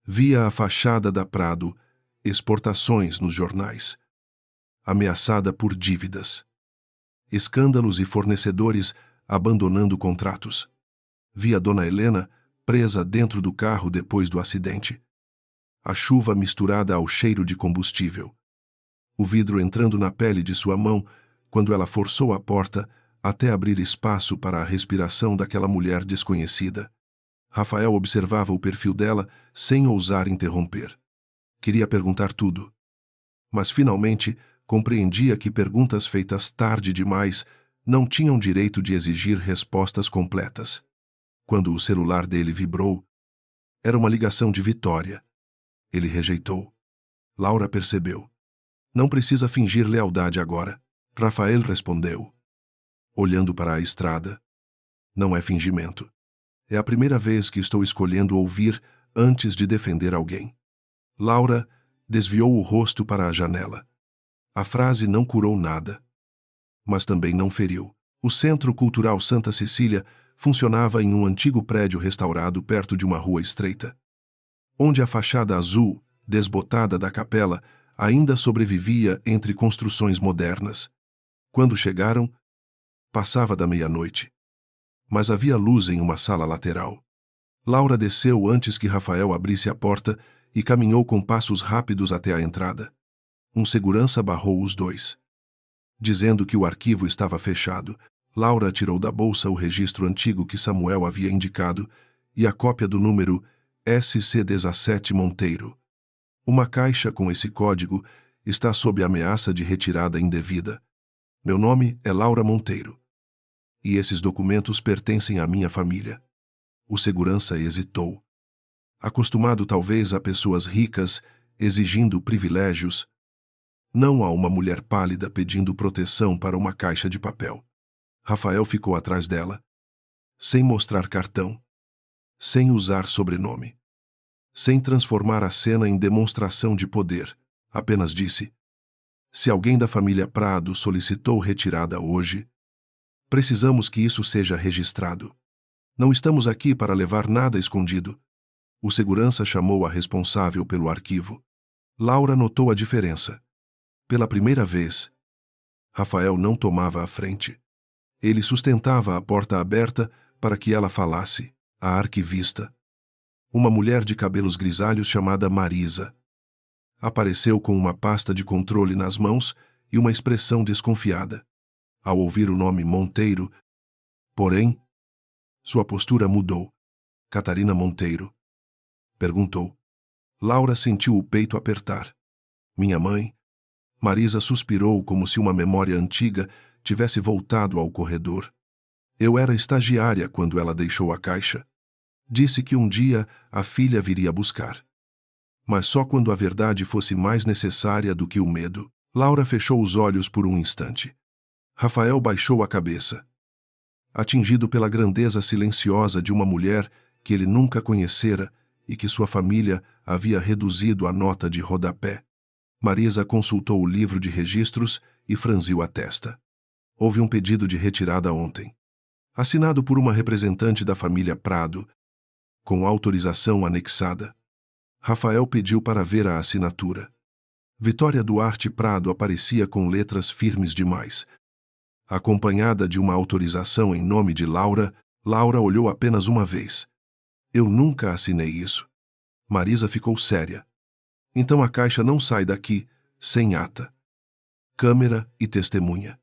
Via a fachada da Prado, exportações nos jornais, ameaçada por dívidas, escândalos e fornecedores abandonando contratos. Via Dona Helena presa dentro do carro depois do acidente. A chuva misturada ao cheiro de combustível. O vidro entrando na pele de sua mão quando ela forçou a porta até abrir espaço para a respiração daquela mulher desconhecida. Rafael observava o perfil dela sem ousar interromper. Queria perguntar tudo. Mas finalmente compreendia que perguntas feitas tarde demais não tinham direito de exigir respostas completas. Quando o celular dele vibrou, era uma ligação de Vitória. Ele rejeitou. Laura percebeu. Não precisa fingir lealdade agora. Rafael respondeu, olhando para a estrada. Não é fingimento. É a primeira vez que estou escolhendo ouvir antes de defender alguém. Laura desviou o rosto para a janela. A frase não curou nada, mas também não feriu. O Centro Cultural Santa Cecília funcionava em um antigo prédio restaurado perto de uma rua estreita, onde a fachada azul, desbotada da capela, ainda sobrevivia entre construções modernas. Quando chegaram, passava da meia-noite. Mas havia luz em uma sala lateral. Laura desceu antes que Rafael abrisse a porta e caminhou com passos rápidos até a entrada. Um segurança barrou os dois. Dizendo que o arquivo estava fechado, Laura tirou da bolsa o registro antigo que Samuel havia indicado e a cópia do número SC17 Monteiro. Uma caixa com esse código está sob ameaça de retirada indevida. Meu nome é Laura Monteiro. E esses documentos pertencem à minha família. O segurança hesitou. Acostumado talvez a pessoas ricas exigindo privilégios, não a uma mulher pálida pedindo proteção para uma caixa de papel. Rafael ficou atrás dela, sem mostrar cartão, sem usar sobrenome, sem transformar a cena em demonstração de poder. Apenas disse: se alguém da família Prado solicitou retirada hoje, precisamos que isso seja registrado. Não estamos aqui para levar nada escondido. O segurança chamou a responsável pelo arquivo. Laura notou a diferença. Pela primeira vez, Rafael não tomava a frente. Ele sustentava a porta aberta para que ela falasse, a arquivista. Uma mulher de cabelos grisalhos chamada Marisa. Apareceu com uma pasta de controle nas mãos e uma expressão desconfiada. Ao ouvir o nome Monteiro, porém, sua postura mudou. Catarina Monteiro? Perguntou. Laura sentiu o peito apertar. Minha mãe? Marisa suspirou como se uma memória antiga tivesse voltado ao corredor. Eu era estagiária quando ela deixou a caixa. Disse que um dia a filha viria buscar. Mas só quando a verdade fosse mais necessária do que o medo. Laura fechou os olhos por um instante. Rafael baixou a cabeça. Atingido pela grandeza silenciosa de uma mulher que ele nunca conhecera e que sua família havia reduzido à nota de rodapé. Marisa consultou o livro de registros e franziu a testa. Houve um pedido de retirada ontem, assinado por uma representante da família Prado, com autorização anexada. Rafael pediu para ver a assinatura. Vitória Duarte Prado aparecia com letras firmes demais. Acompanhada de uma autorização em nome de Laura, Laura olhou apenas uma vez. Eu nunca assinei isso. Marisa ficou séria. Então a caixa não sai daqui, sem ata, câmera e testemunha.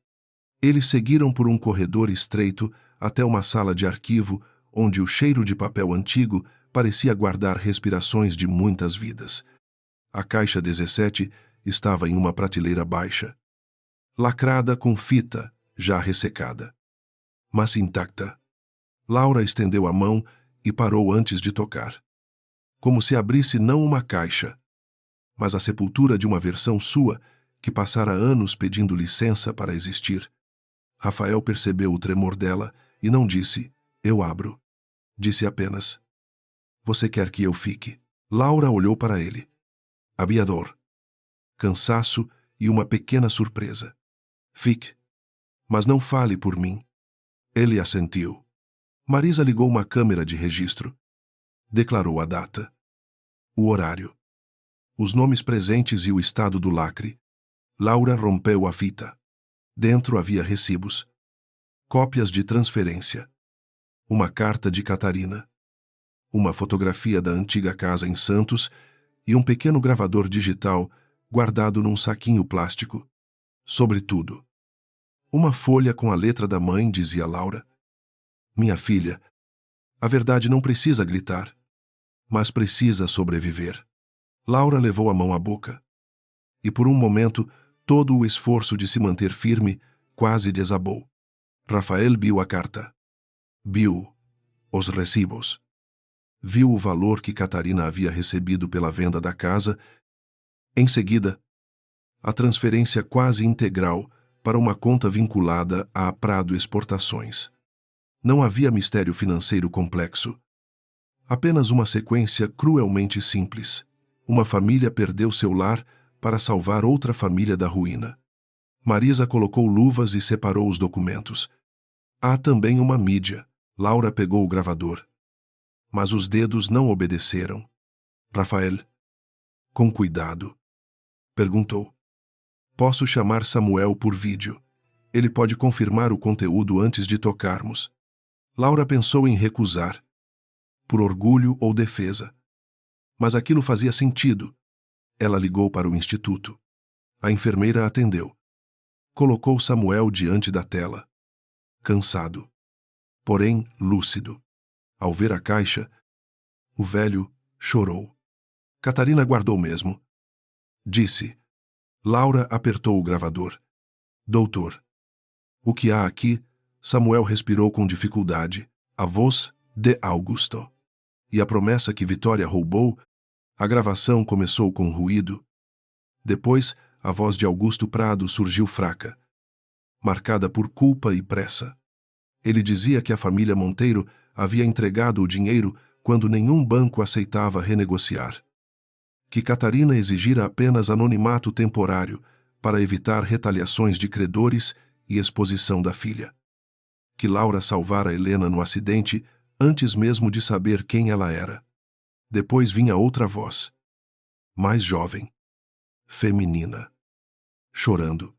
Eles seguiram por um corredor estreito até uma sala de arquivo onde o cheiro de papel antigo parecia guardar respirações de muitas vidas. A caixa 17 estava em uma prateleira baixa, lacrada com fita, já ressecada, mas intacta. Laura estendeu a mão e parou antes de tocar. Como se abrisse não uma caixa, mas a sepultura de uma versão sua que passara anos pedindo licença para existir. Rafael percebeu o tremor dela e não disse, eu abro. Disse apenas, você quer que eu fique? Laura olhou para ele. Havia dor, cansaço e uma pequena surpresa. Fique. Mas não fale por mim. Ele assentiu. Marisa ligou uma câmera de registro. Declarou a data, o horário, os nomes presentes e o estado do lacre. Laura rompeu a fita. Dentro havia recibos, cópias de transferência, uma carta de Catarina, uma fotografia da antiga casa em Santos e um pequeno gravador digital guardado num saquinho plástico. Sobretudo, uma folha com a letra da mãe, dizia Laura. Minha filha, a verdade não precisa gritar, mas precisa sobreviver. Laura levou a mão à boca. E por um momento, todo o esforço de se manter firme quase desabou. Rafael viu a carta. Viu os recibos. Viu o valor que Catarina havia recebido pela venda da casa. Em seguida, a transferência quase integral para uma conta vinculada à Prado Exportações. Não havia mistério financeiro complexo. Apenas uma sequência cruelmente simples. Uma família perdeu seu lar para salvar outra família da ruína. Marisa colocou luvas e separou os documentos. Há também uma mídia. Laura pegou o gravador. Mas os dedos não obedeceram. Rafael, com cuidado, perguntou. Posso chamar Samuel por vídeo. Ele pode confirmar o conteúdo antes de tocarmos. Laura pensou em recusar, por orgulho ou defesa. Mas aquilo fazia sentido. Ela ligou para o instituto. A enfermeira atendeu. Colocou Samuel diante da tela. Cansado, porém lúcido. Ao ver a caixa, o velho chorou. Catarina guardou mesmo. Disse. Laura apertou o gravador. Doutor. O que há aqui? Samuel respirou com dificuldade. A voz de Augusto. E a promessa que Vitória roubou? A gravação começou com ruído. Depois, a voz de Augusto Prado surgiu fraca, marcada por culpa e pressa. Ele dizia que a família Monteiro havia entregado o dinheiro quando nenhum banco aceitava renegociar. Que Catarina exigira apenas anonimato temporário para evitar retaliações de credores e exposição da filha. Que Laura salvara Helena no acidente antes mesmo de saber quem ela era. Depois vinha outra voz, mais jovem, feminina, chorando.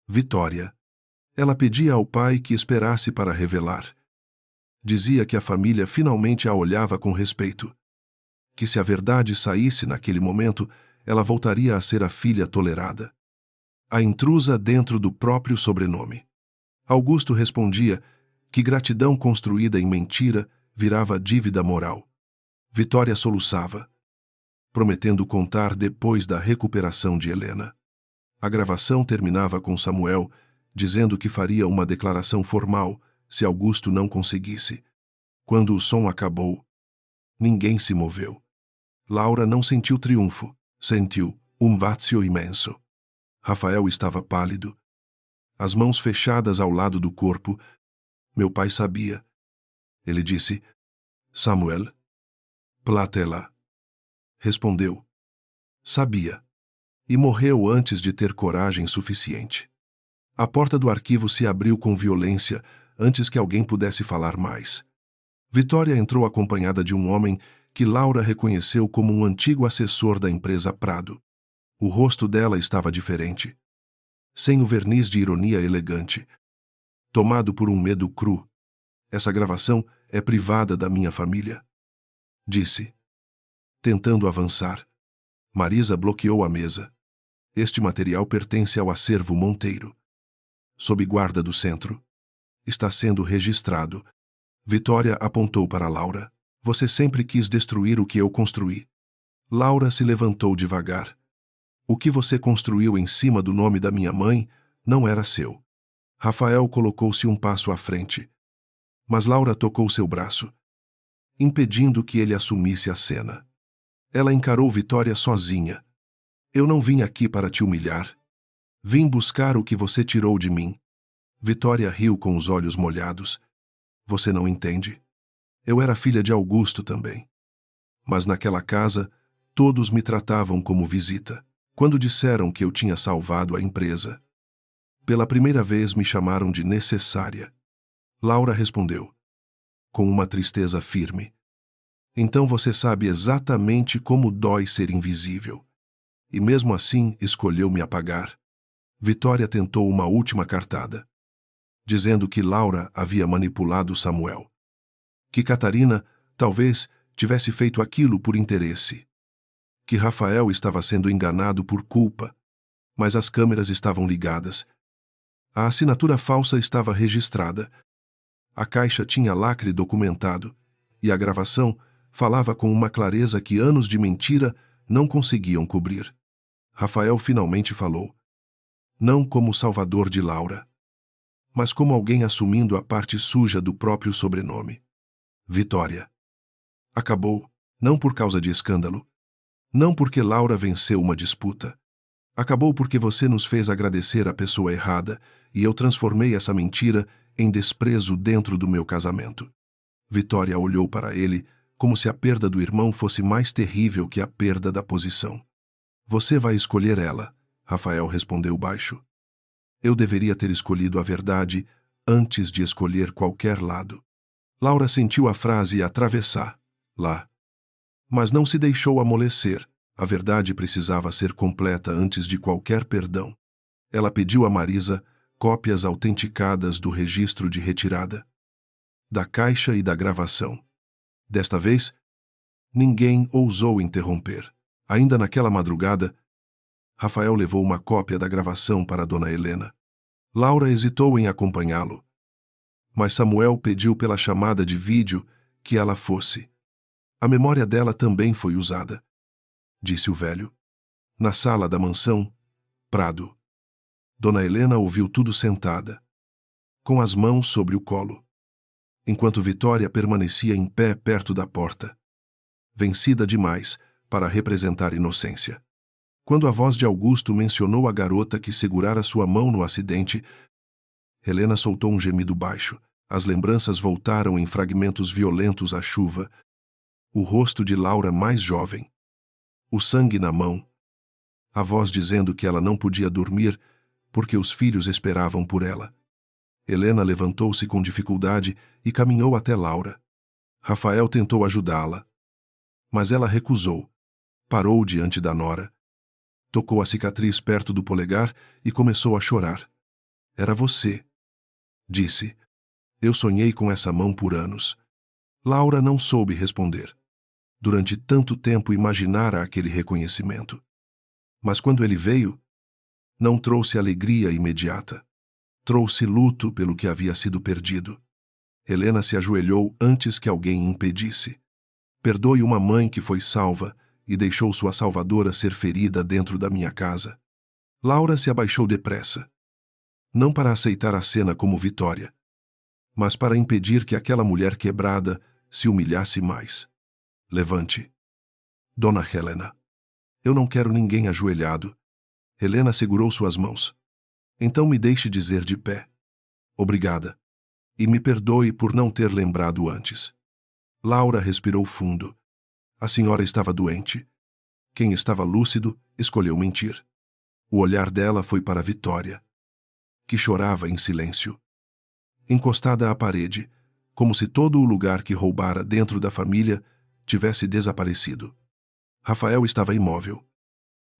Vitória. Ela pedia ao pai que esperasse para revelar. Dizia que a família finalmente a olhava com respeito. Que se a verdade saísse naquele momento, ela voltaria a ser a filha tolerada. A intrusa dentro do próprio sobrenome. Augusto respondia que gratidão construída em mentira virava dívida moral. Vitória soluçava, prometendo contar depois da recuperação de Helena. A gravação terminava com Samuel dizendo que faria uma declaração formal se Augusto não conseguisse. Quando o som acabou, ninguém se moveu. Laura não sentiu triunfo, sentiu um vazio imenso. Rafael estava pálido, as mãos fechadas ao lado do corpo. Meu pai sabia. Ele disse, Samuel, platela. Respondeu, sabia. E morreu antes de ter coragem suficiente. A porta do arquivo se abriu com violência antes que alguém pudesse falar mais. Vitória entrou acompanhada de um homem que Laura reconheceu como um antigo assessor da empresa Prado. O rosto dela estava diferente, sem o verniz de ironia elegante. Tomado por um medo cru. Essa gravação é privada da minha família, disse. Tentando avançar, Marisa bloqueou a mesa. Este material pertence ao acervo Monteiro. Sob guarda do centro. Está sendo registrado. Vitória apontou para Laura. Você sempre quis destruir o que eu construí. Laura se levantou devagar. O que você construiu em cima do nome da minha mãe não era seu. Rafael colocou-se um passo à frente. Mas Laura tocou seu braço, impedindo que ele assumisse a cena. Ela encarou Vitória sozinha. Eu não vim aqui para te humilhar. Vim buscar o que você tirou de mim. Vitória riu com os olhos molhados. Você não entende. Eu era filha de Augusto também. Mas naquela casa, todos me tratavam como visita. Quando disseram que eu tinha salvado a empresa, pela primeira vez me chamaram de necessária. Laura respondeu, com uma tristeza firme. Então você sabe exatamente como dói ser invisível. E mesmo assim escolheu me apagar. Vitória tentou uma última cartada, dizendo que Laura havia manipulado Samuel. Que Catarina, talvez, tivesse feito aquilo por interesse. Que Rafael estava sendo enganado por culpa, mas as câmeras estavam ligadas. A assinatura falsa estava registrada. A caixa tinha lacre documentado, e a gravação falava com uma clareza que anos de mentira não conseguiam cobrir. Rafael finalmente falou. Não como salvador de Laura, mas como alguém assumindo a parte suja do próprio sobrenome. Vitória. Acabou, não por causa de escândalo, não porque Laura venceu uma disputa. Acabou porque você nos fez agradecer a pessoa errada e eu transformei essa mentira em desprezo dentro do meu casamento. Vitória olhou para ele como se a perda do irmão fosse mais terrível que a perda da posição. Você vai escolher ela, Rafael respondeu baixo. Eu deveria ter escolhido a verdade antes de escolher qualquer lado. Laura sentiu a frase atravessar, lá. Mas não se deixou amolecer. A verdade precisava ser completa antes de qualquer perdão. Ela pediu a Marisa cópias autenticadas do registro de retirada, da caixa e da gravação. Desta vez, ninguém ousou interromper. Ainda naquela madrugada, Rafael levou uma cópia da gravação para Dona Helena. Laura hesitou em acompanhá-lo, mas Samuel pediu pela chamada de vídeo que ela fosse. A memória dela também foi usada, disse o velho. Na sala da mansão, Prado. Dona Helena ouviu tudo sentada, com as mãos sobre o colo, enquanto Vitória permanecia em pé perto da porta, vencida demais para representar inocência. Quando a voz de Augusto mencionou a garota que segurara sua mão no acidente, Helena soltou um gemido baixo. As lembranças voltaram em fragmentos violentos à chuva. O rosto de Laura mais jovem. O sangue na mão. A voz dizendo que ela não podia dormir porque os filhos esperavam por ela. Helena levantou-se com dificuldade e caminhou até Laura. Rafael tentou ajudá-la, mas ela recusou. Parou diante da nora. Tocou a cicatriz perto do polegar e começou a chorar. Era você, disse. Eu sonhei com essa mão por anos. Laura não soube responder. Durante tanto tempo imaginara aquele reconhecimento. Mas quando ele veio, não trouxe alegria imediata. Trouxe luto pelo que havia sido perdido. Helena se ajoelhou antes que alguém impedisse. Perdoe uma mãe que foi salva e deixou sua salvadora ser ferida dentro da minha casa. Laura se abaixou depressa. Não para aceitar a cena como vitória, mas para impedir que aquela mulher quebrada se humilhasse mais. Levante. Dona Helena. Eu não quero ninguém ajoelhado. Helena segurou suas mãos. Então me deixe dizer de pé. Obrigada. E me perdoe por não ter lembrado antes. Laura respirou fundo. A senhora estava doente. Quem estava lúcido escolheu mentir. O olhar dela foi para Vitória, que chorava em silêncio. Encostada à parede, como se todo o lugar que roubara dentro da família tivesse desaparecido. Rafael estava imóvel,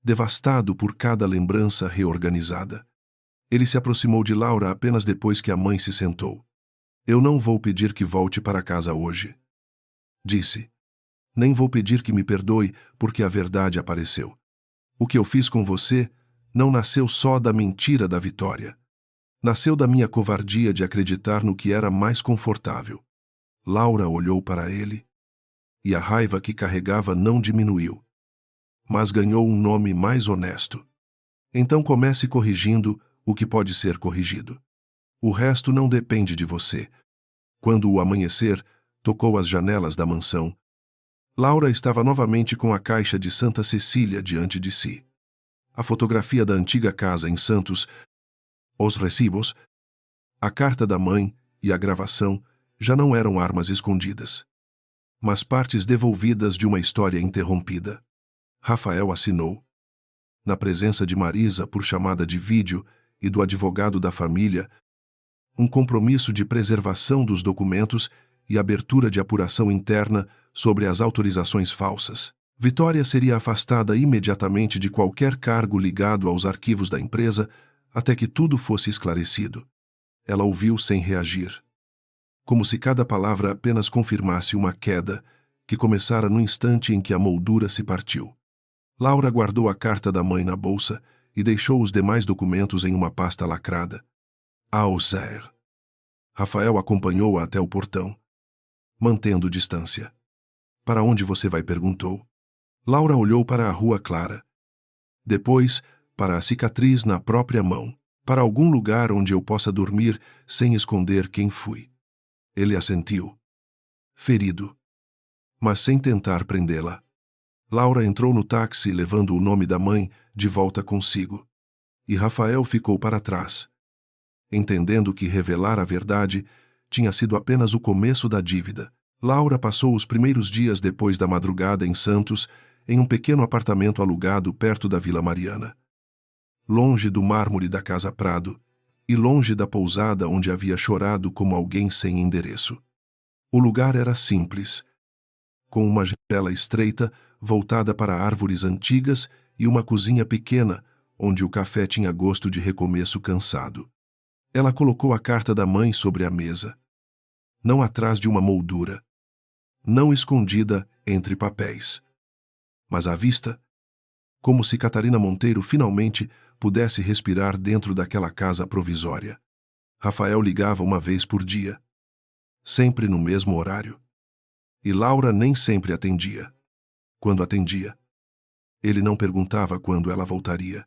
devastado por cada lembrança reorganizada. Ele se aproximou de Laura apenas depois que a mãe se sentou. Eu não vou pedir que volte para casa hoje, disse. Nem vou pedir que me perdoe porque a verdade apareceu. O que eu fiz com você não nasceu só da mentira da Vitória. Nasceu da minha covardia de acreditar no que era mais confortável. Laura olhou para ele, e a raiva que carregava não diminuiu, mas ganhou um nome mais honesto. Então comece corrigindo o que pode ser corrigido. O resto não depende de você. Quando o amanhecer tocou as janelas da mansão, Laura estava novamente com a caixa de Santa Cecília diante de si. a fotografia da antiga casa em Santos, os recibos, a carta da mãe e a gravação já não eram armas escondidas, mas partes devolvidas de uma história interrompida. Rafael assinou, na presença de Marisa por chamada de vídeo e do advogado da família, um compromisso de preservação dos documentos e abertura de apuração interna sobre as autorizações falsas. Vitória seria afastada imediatamente de qualquer cargo ligado aos arquivos da empresa até que tudo fosse esclarecido. Ela ouviu sem reagir, como se cada palavra apenas confirmasse uma queda que começara no instante em que a moldura se partiu. Laura guardou a carta da mãe na bolsa e deixou os demais documentos em uma pasta lacrada. Auxerre. Rafael acompanhou-a até o portão, mantendo distância. Para onde você vai? Perguntou. Laura olhou para a rua clara. Depois, para a cicatriz na própria mão. Para algum lugar onde eu possa dormir sem esconder quem fui. Ele assentiu. Ferido, mas sem tentar prendê-la. Laura entrou no táxi levando o nome da mãe de volta consigo. E Rafael ficou para trás, entendendo que revelar a verdade tinha sido apenas o começo da dívida. Laura passou os primeiros dias depois da madrugada em Santos, em um pequeno apartamento alugado perto da Vila Mariana. Longe do mármore da Casa Prado, e longe da pousada onde havia chorado como alguém sem endereço. O lugar era simples, com uma janela estreita voltada para árvores antigas e uma cozinha pequena, onde o café tinha gosto de recomeço cansado. Ela colocou a carta da mãe sobre a mesa, não atrás de uma moldura, não escondida entre papéis, mas à vista, como se Catarina Monteiro finalmente pudesse respirar dentro daquela casa provisória. Rafael ligava uma vez por dia, sempre no mesmo horário. E Laura nem sempre atendia. Quando atendia, ele não perguntava quando ela voltaria.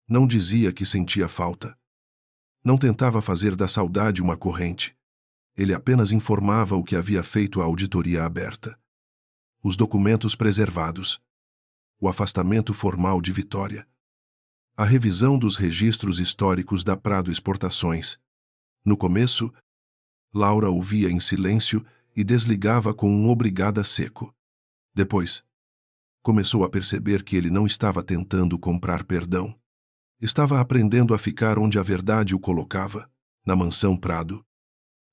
Não dizia que sentia falta. Não tentava fazer da saudade uma corrente. Ele apenas informava o que havia feito a auditoria aberta. Os documentos preservados. O afastamento formal de Vitória. A revisão dos registros históricos da Prado Exportações. No começo, Laura ouvia em silêncio e desligava com um obrigada seco. Depois, começou a perceber que ele não estava tentando comprar perdão. Estava aprendendo a ficar onde a verdade o colocava, na mansão Prado.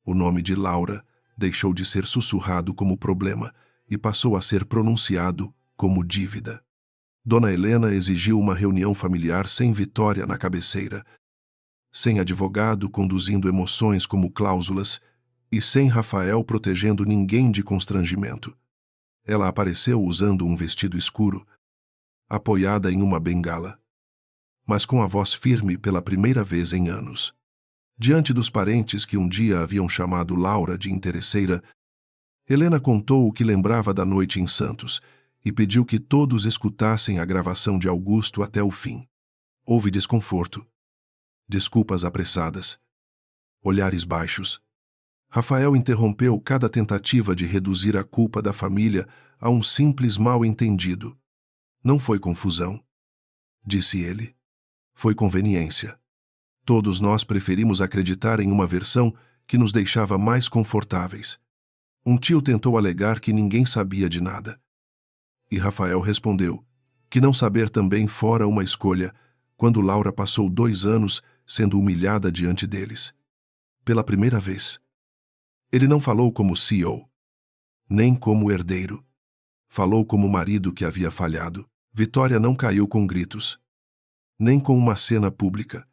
O nome de Laura deixou de ser sussurrado como problema e passou a ser pronunciado como dívida. Dona Helena exigiu uma reunião familiar sem Vitória na cabeceira, sem advogado conduzindo emoções como cláusulas e sem Rafael protegendo ninguém de constrangimento. Ela apareceu usando um vestido escuro, apoiada em uma bengala, mas com a voz firme pela primeira vez em anos. Diante dos parentes que um dia haviam chamado Laura de interesseira, Helena contou o que lembrava da noite em Santos e pediu que todos escutassem a gravação de Augusto até o fim. Houve desconforto, desculpas apressadas, olhares baixos. Rafael interrompeu cada tentativa de reduzir a culpa da família a um simples mal-entendido. Não foi confusão, disse ele. Foi conveniência. Todos nós preferimos acreditar em uma versão que nos deixava mais confortáveis. Um tio tentou alegar que ninguém sabia de nada. E Rafael respondeu que não saber também fora uma escolha, quando Laura passou 2 anos sendo humilhada diante deles. Pela primeira vez. Ele não falou como CEO, nem como herdeiro. Falou como marido que havia falhado. Vitória não caiu com gritos, nem com uma cena pública.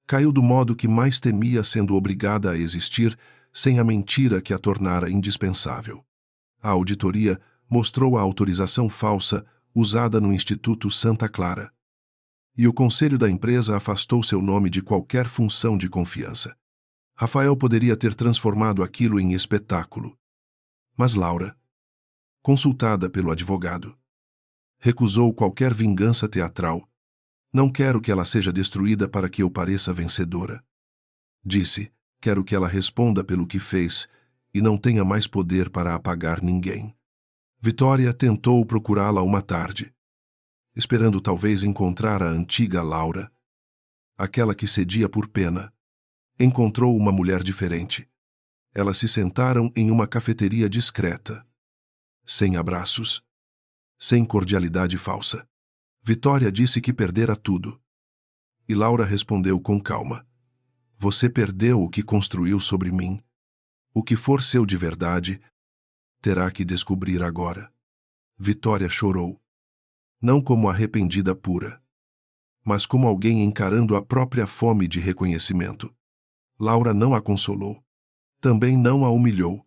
Caiu do modo que mais temia, sendo obrigada a existir sem a mentira que a tornara indispensável. A auditoria mostrou a autorização falsa usada no Instituto Santa Clara. E o conselho da empresa afastou seu nome de qualquer função de confiança. Rafael poderia ter transformado aquilo em espetáculo. Mas Laura, consultada pelo advogado, recusou qualquer vingança teatral. Não quero que ela seja destruída para que eu pareça vencedora. Disse, quero que ela responda pelo que fez e não tenha mais poder para apagar ninguém. Vitória tentou procurá-la uma tarde. esperando talvez encontrar a antiga Laura, aquela que cedia por pena. Encontrou uma mulher diferente. Elas se sentaram em uma cafeteria discreta, sem abraços, sem cordialidade falsa. Vitória disse que perdera tudo. E Laura respondeu com calma: Você perdeu o que construiu sobre mim. O que for seu de verdade, terá que descobrir agora. Vitória chorou. Não como arrependida pura, mas como alguém encarando a própria fome de reconhecimento. Laura não a consolou. Também não a humilhou.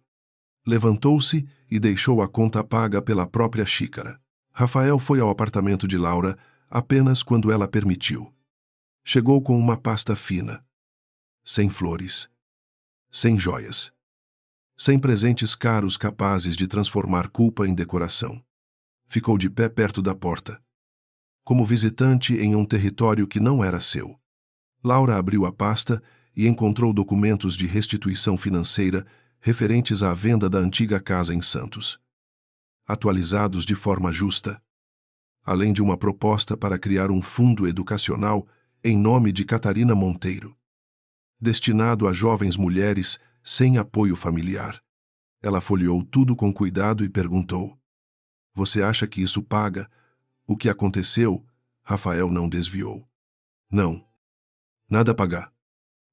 Levantou-se e deixou a conta paga pela própria xícara. Rafael foi ao apartamento de Laura apenas quando ela permitiu. Chegou com uma pasta fina, sem flores, sem joias, sem presentes caros capazes de transformar culpa em decoração. Ficou de pé perto da porta, como visitante em um território que não era seu. Laura abriu a pasta e encontrou documentos de restituição financeira referentes à venda da antiga casa em Santos, atualizados de forma justa, além de uma proposta para criar um fundo educacional em nome de Catarina Monteiro, destinado a jovens mulheres sem apoio familiar. Ela folheou tudo com cuidado e perguntou: Você acha que isso paga o que aconteceu? Rafael não desviou. Não. Nada a pagar.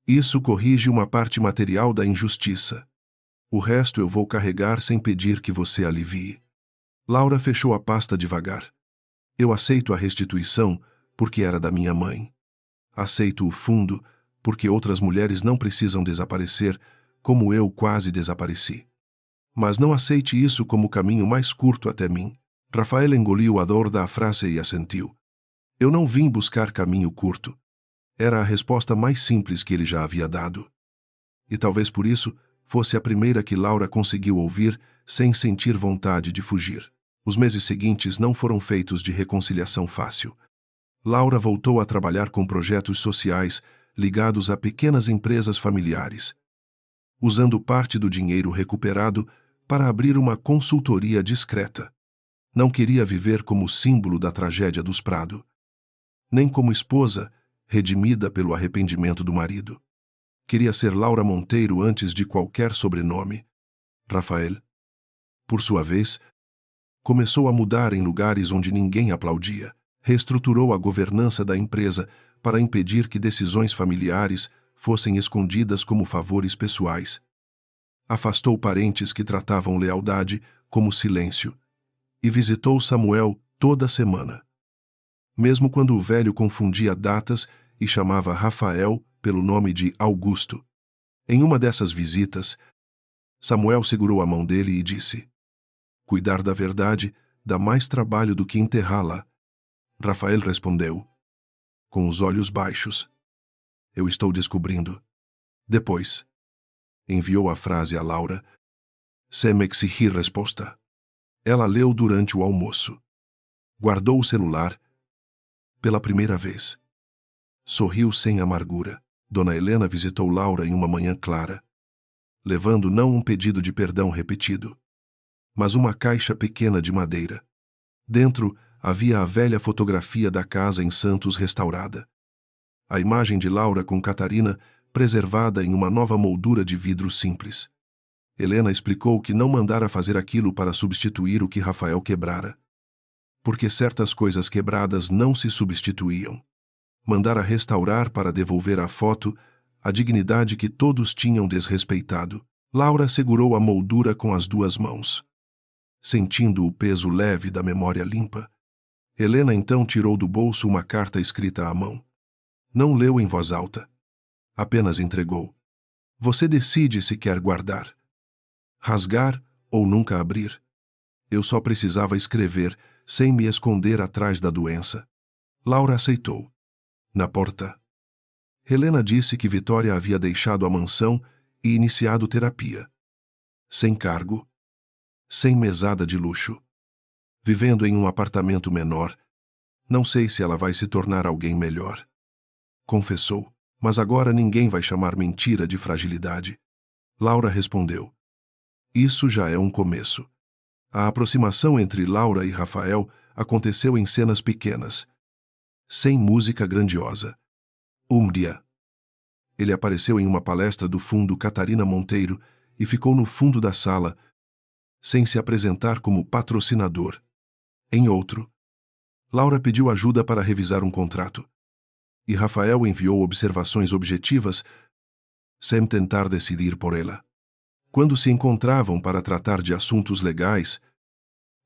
Isso corrige uma parte material da injustiça. O resto eu vou carregar sem pedir que você alivie. Laura fechou a pasta devagar. Eu aceito a restituição porque era da minha mãe. Aceito o fundo porque outras mulheres não precisam desaparecer como eu quase desapareci. Mas não aceite isso como o caminho mais curto até mim. Rafael engoliu a dor da frase e assentiu. Eu não vim buscar caminho curto. Era a resposta mais simples que ele já havia dado. E talvez por isso fosse a primeira que Laura conseguiu ouvir sem sentir vontade de fugir. Os meses seguintes não foram feitos de reconciliação fácil. Laura voltou a trabalhar com projetos sociais ligados a pequenas empresas familiares, usando parte do dinheiro recuperado para abrir uma consultoria discreta. Não queria viver como símbolo da tragédia dos Prado, nem como esposa redimida pelo arrependimento do marido. Queria ser Laura Monteiro antes de qualquer sobrenome. Rafael, por sua vez, começou a mudar em lugares onde ninguém aplaudia. Reestruturou a governança da empresa para impedir que decisões familiares fossem escondidas como favores pessoais. Afastou parentes que tratavam lealdade como silêncio e visitou Samuel toda semana, mesmo quando o velho confundia datas e chamava Rafael pelo nome de Augusto. Em uma dessas visitas, Samuel segurou a mão dele e disse: Cuidar da verdade dá mais trabalho do que enterrá-la. Rafael respondeu, com os olhos baixos: Eu estou descobrindo. Depois, enviou a frase a Laura. Se me exigir resposta. Ela leu durante o almoço. Guardou o celular. Pela primeira vez. Sorriu sem amargura. Dona Helena visitou Laura em uma manhã clara, levando não um pedido de perdão repetido, mas uma caixa pequena de madeira. Dentro havia a velha fotografia da casa em Santos restaurada. A imagem de Laura com Catarina preservada em uma nova moldura de vidro simples. Helena explicou que não mandara fazer aquilo para substituir o que Rafael quebrara, porque certas coisas quebradas não se substituíam. Mandara restaurar para devolver à foto a dignidade que todos tinham desrespeitado. Laura segurou a moldura com as duas mãos, sentindo o peso leve da memória limpa. Helena então tirou do bolso uma carta escrita à mão. Não leu em voz alta. Apenas entregou. Você decide se quer guardar, rasgar ou nunca abrir. Eu só precisava escrever, sem me esconder atrás da doença. Laura aceitou. Na porta, Helena disse que Vitória havia deixado a mansão e iniciado terapia. Sem cargo, sem mesada de luxo, vivendo em um apartamento menor. Não sei se ela vai se tornar alguém melhor. Confessou, mas agora ninguém vai chamar mentira de fragilidade. Laura respondeu. Isso já é um começo. A aproximação entre Laura e Rafael aconteceu em cenas pequenas, sem música grandiosa. Um dia, ele apareceu em uma palestra do Fundo Catarina Monteiro e ficou no fundo da sala, sem se apresentar como patrocinador. Em outro, Laura pediu ajuda para revisar um contrato, e Rafael enviou observações objetivas, sem tentar decidir por ela. Quando se encontravam para tratar de assuntos legais,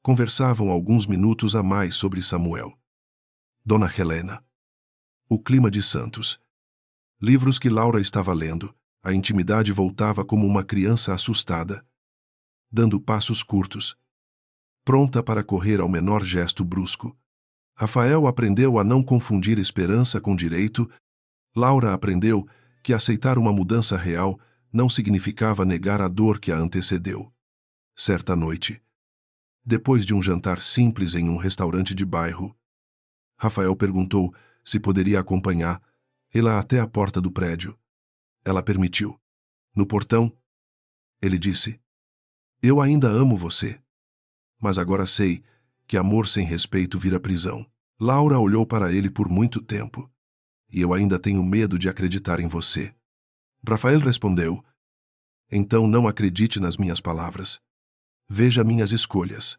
conversavam alguns minutos a mais sobre Samuel, Dona Helena, o clima de Santos, livros que Laura estava lendo. A intimidade voltava como uma criança assustada, dando passos curtos, pronta para correr ao menor gesto brusco. Rafael aprendeu a não confundir esperança com direito. Laura aprendeu que aceitar uma mudança real não significava negar a dor que a antecedeu. Certa noite, depois de um jantar simples em um restaurante de bairro, Rafael perguntou se poderia acompanhá-la até a porta do prédio. Ela permitiu. No portão, ele disse: "Eu ainda amo você, mas agora sei que amor sem respeito vira prisão." Laura olhou para ele por muito tempo. "E eu ainda tenho medo de acreditar em você." Rafael respondeu: "Então não acredite nas minhas palavras. Veja minhas escolhas."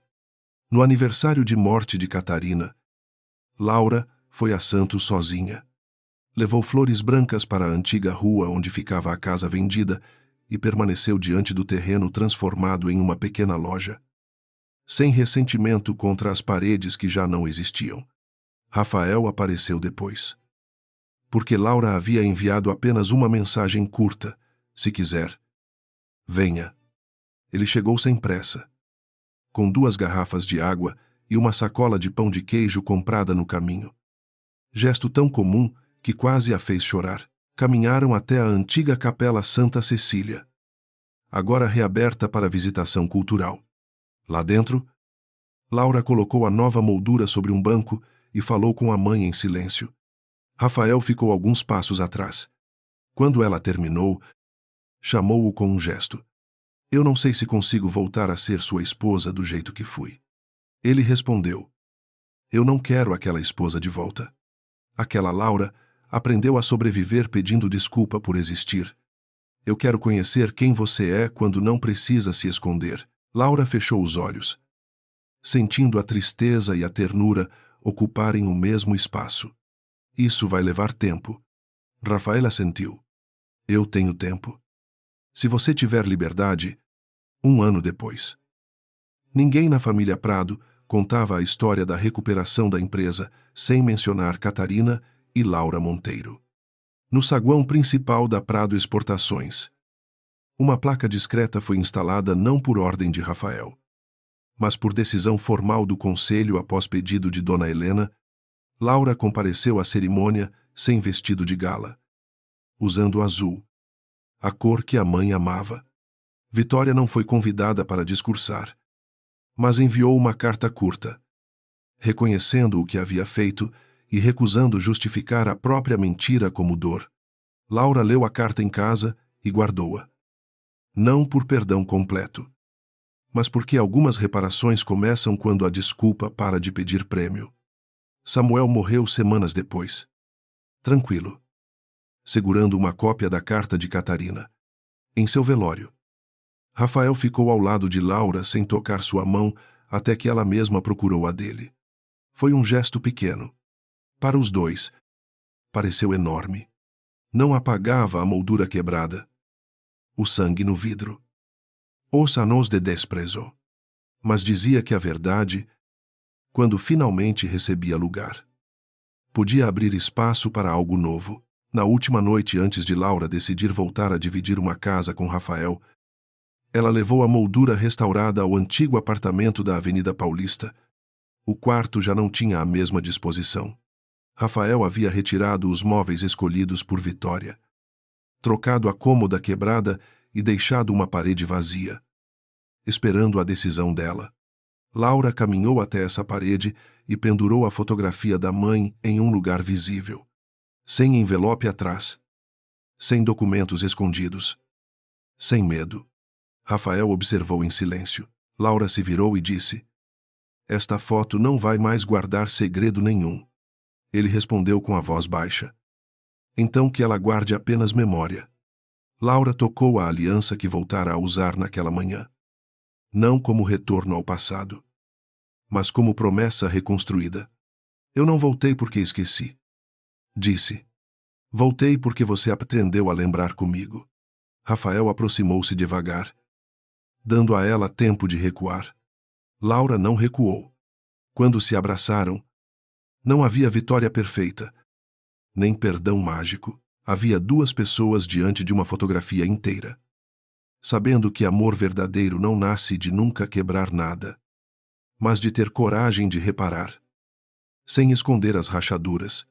No aniversário de morte de Catarina, Laura foi a Santos sozinha. Levou flores brancas para a antiga rua onde ficava a casa vendida e permaneceu diante do terreno transformado em uma pequena loja, sem ressentimento contra as paredes que já não existiam. Rafael apareceu depois, porque Laura havia enviado apenas uma mensagem curta: "Se quiser, venha." Ele chegou sem pressa, com 2 garrafas de água e uma sacola de pão de queijo comprada no caminho. Gesto tão comum que quase a fez chorar. Caminharam até a antiga Capela Santa Cecília, agora reaberta para visitação cultural. Lá dentro, Laura colocou a nova moldura sobre um banco e falou com a mãe em silêncio. Rafael ficou alguns passos atrás. Quando ela terminou, chamou-o com um gesto. "Eu não sei se consigo voltar a ser sua esposa do jeito que fui." Ele respondeu: "Eu não quero aquela esposa de volta." Aquela Laura aprendeu a sobreviver pedindo desculpa por existir. "Eu quero conhecer quem você é quando não precisa se esconder." Laura fechou os olhos, sentindo a tristeza e a ternura ocuparem o mesmo espaço. "Isso vai levar tempo." Rafael assentiu. "Eu tenho tempo. Se você tiver liberdade." 1 ano depois. Ninguém na família Prado contava a história da recuperação da empresa, sem mencionar Catarina e Laura Monteiro. No saguão principal da Prado Exportações, uma placa discreta foi instalada não por ordem de Rafael, mas por decisão formal do conselho após pedido de Dona Helena. Laura compareceu à cerimônia sem vestido de gala, usando azul, a cor que a mãe amava. Vitória não foi convidada para discursar, mas enviou uma carta curta, reconhecendo o que havia feito e recusando justificar a própria mentira como dor. Laura leu a carta em casa e guardou-a. Não por perdão completo, mas porque algumas reparações começam quando a desculpa para de pedir prêmio. Samuel morreu semanas depois, tranquilo, segurando uma cópia da carta de Catarina, em seu velório. Rafael ficou ao lado de Laura sem tocar sua mão até que ela mesma procurou a dele. Foi um gesto pequeno. Para os dois, pareceu enorme. Não apagava a moldura quebrada, o sangue no vidro. Os anos de desprezo. Mas dizia que a verdade, quando finalmente recebia lugar, podia abrir espaço para algo novo. Na última noite antes de Laura decidir voltar a dividir uma casa com Rafael, ela levou a moldura restaurada ao antigo apartamento da Avenida Paulista. O quarto já não tinha a mesma disposição. Rafael havia retirado os móveis escolhidos por Vitória, trocado a cômoda quebrada e deixado uma parede vazia, esperando a decisão dela. Laura caminhou até essa parede e pendurou a fotografia da mãe em um lugar visível, sem envelope atrás, sem documentos escondidos, sem medo. Rafael observou em silêncio. Laura se virou e disse: Esta foto não vai mais guardar segredo nenhum. Ele respondeu com a voz baixa. Então que ela guarde apenas memória. Laura tocou a aliança que voltara a usar naquela manhã. Não como retorno ao passado, mas como promessa reconstruída. Eu não voltei porque esqueci. Disse. Voltei porque você aprendeu a lembrar comigo. Rafael aproximou-se devagar, dando a ela tempo de recuar. Laura não recuou. Quando se abraçaram, não havia vitória perfeita, nem perdão mágico. Havia duas pessoas diante de uma fotografia inteira. Sabendo que amor verdadeiro não nasce de nunca quebrar nada, mas de ter coragem de reparar. Sem esconder as rachaduras,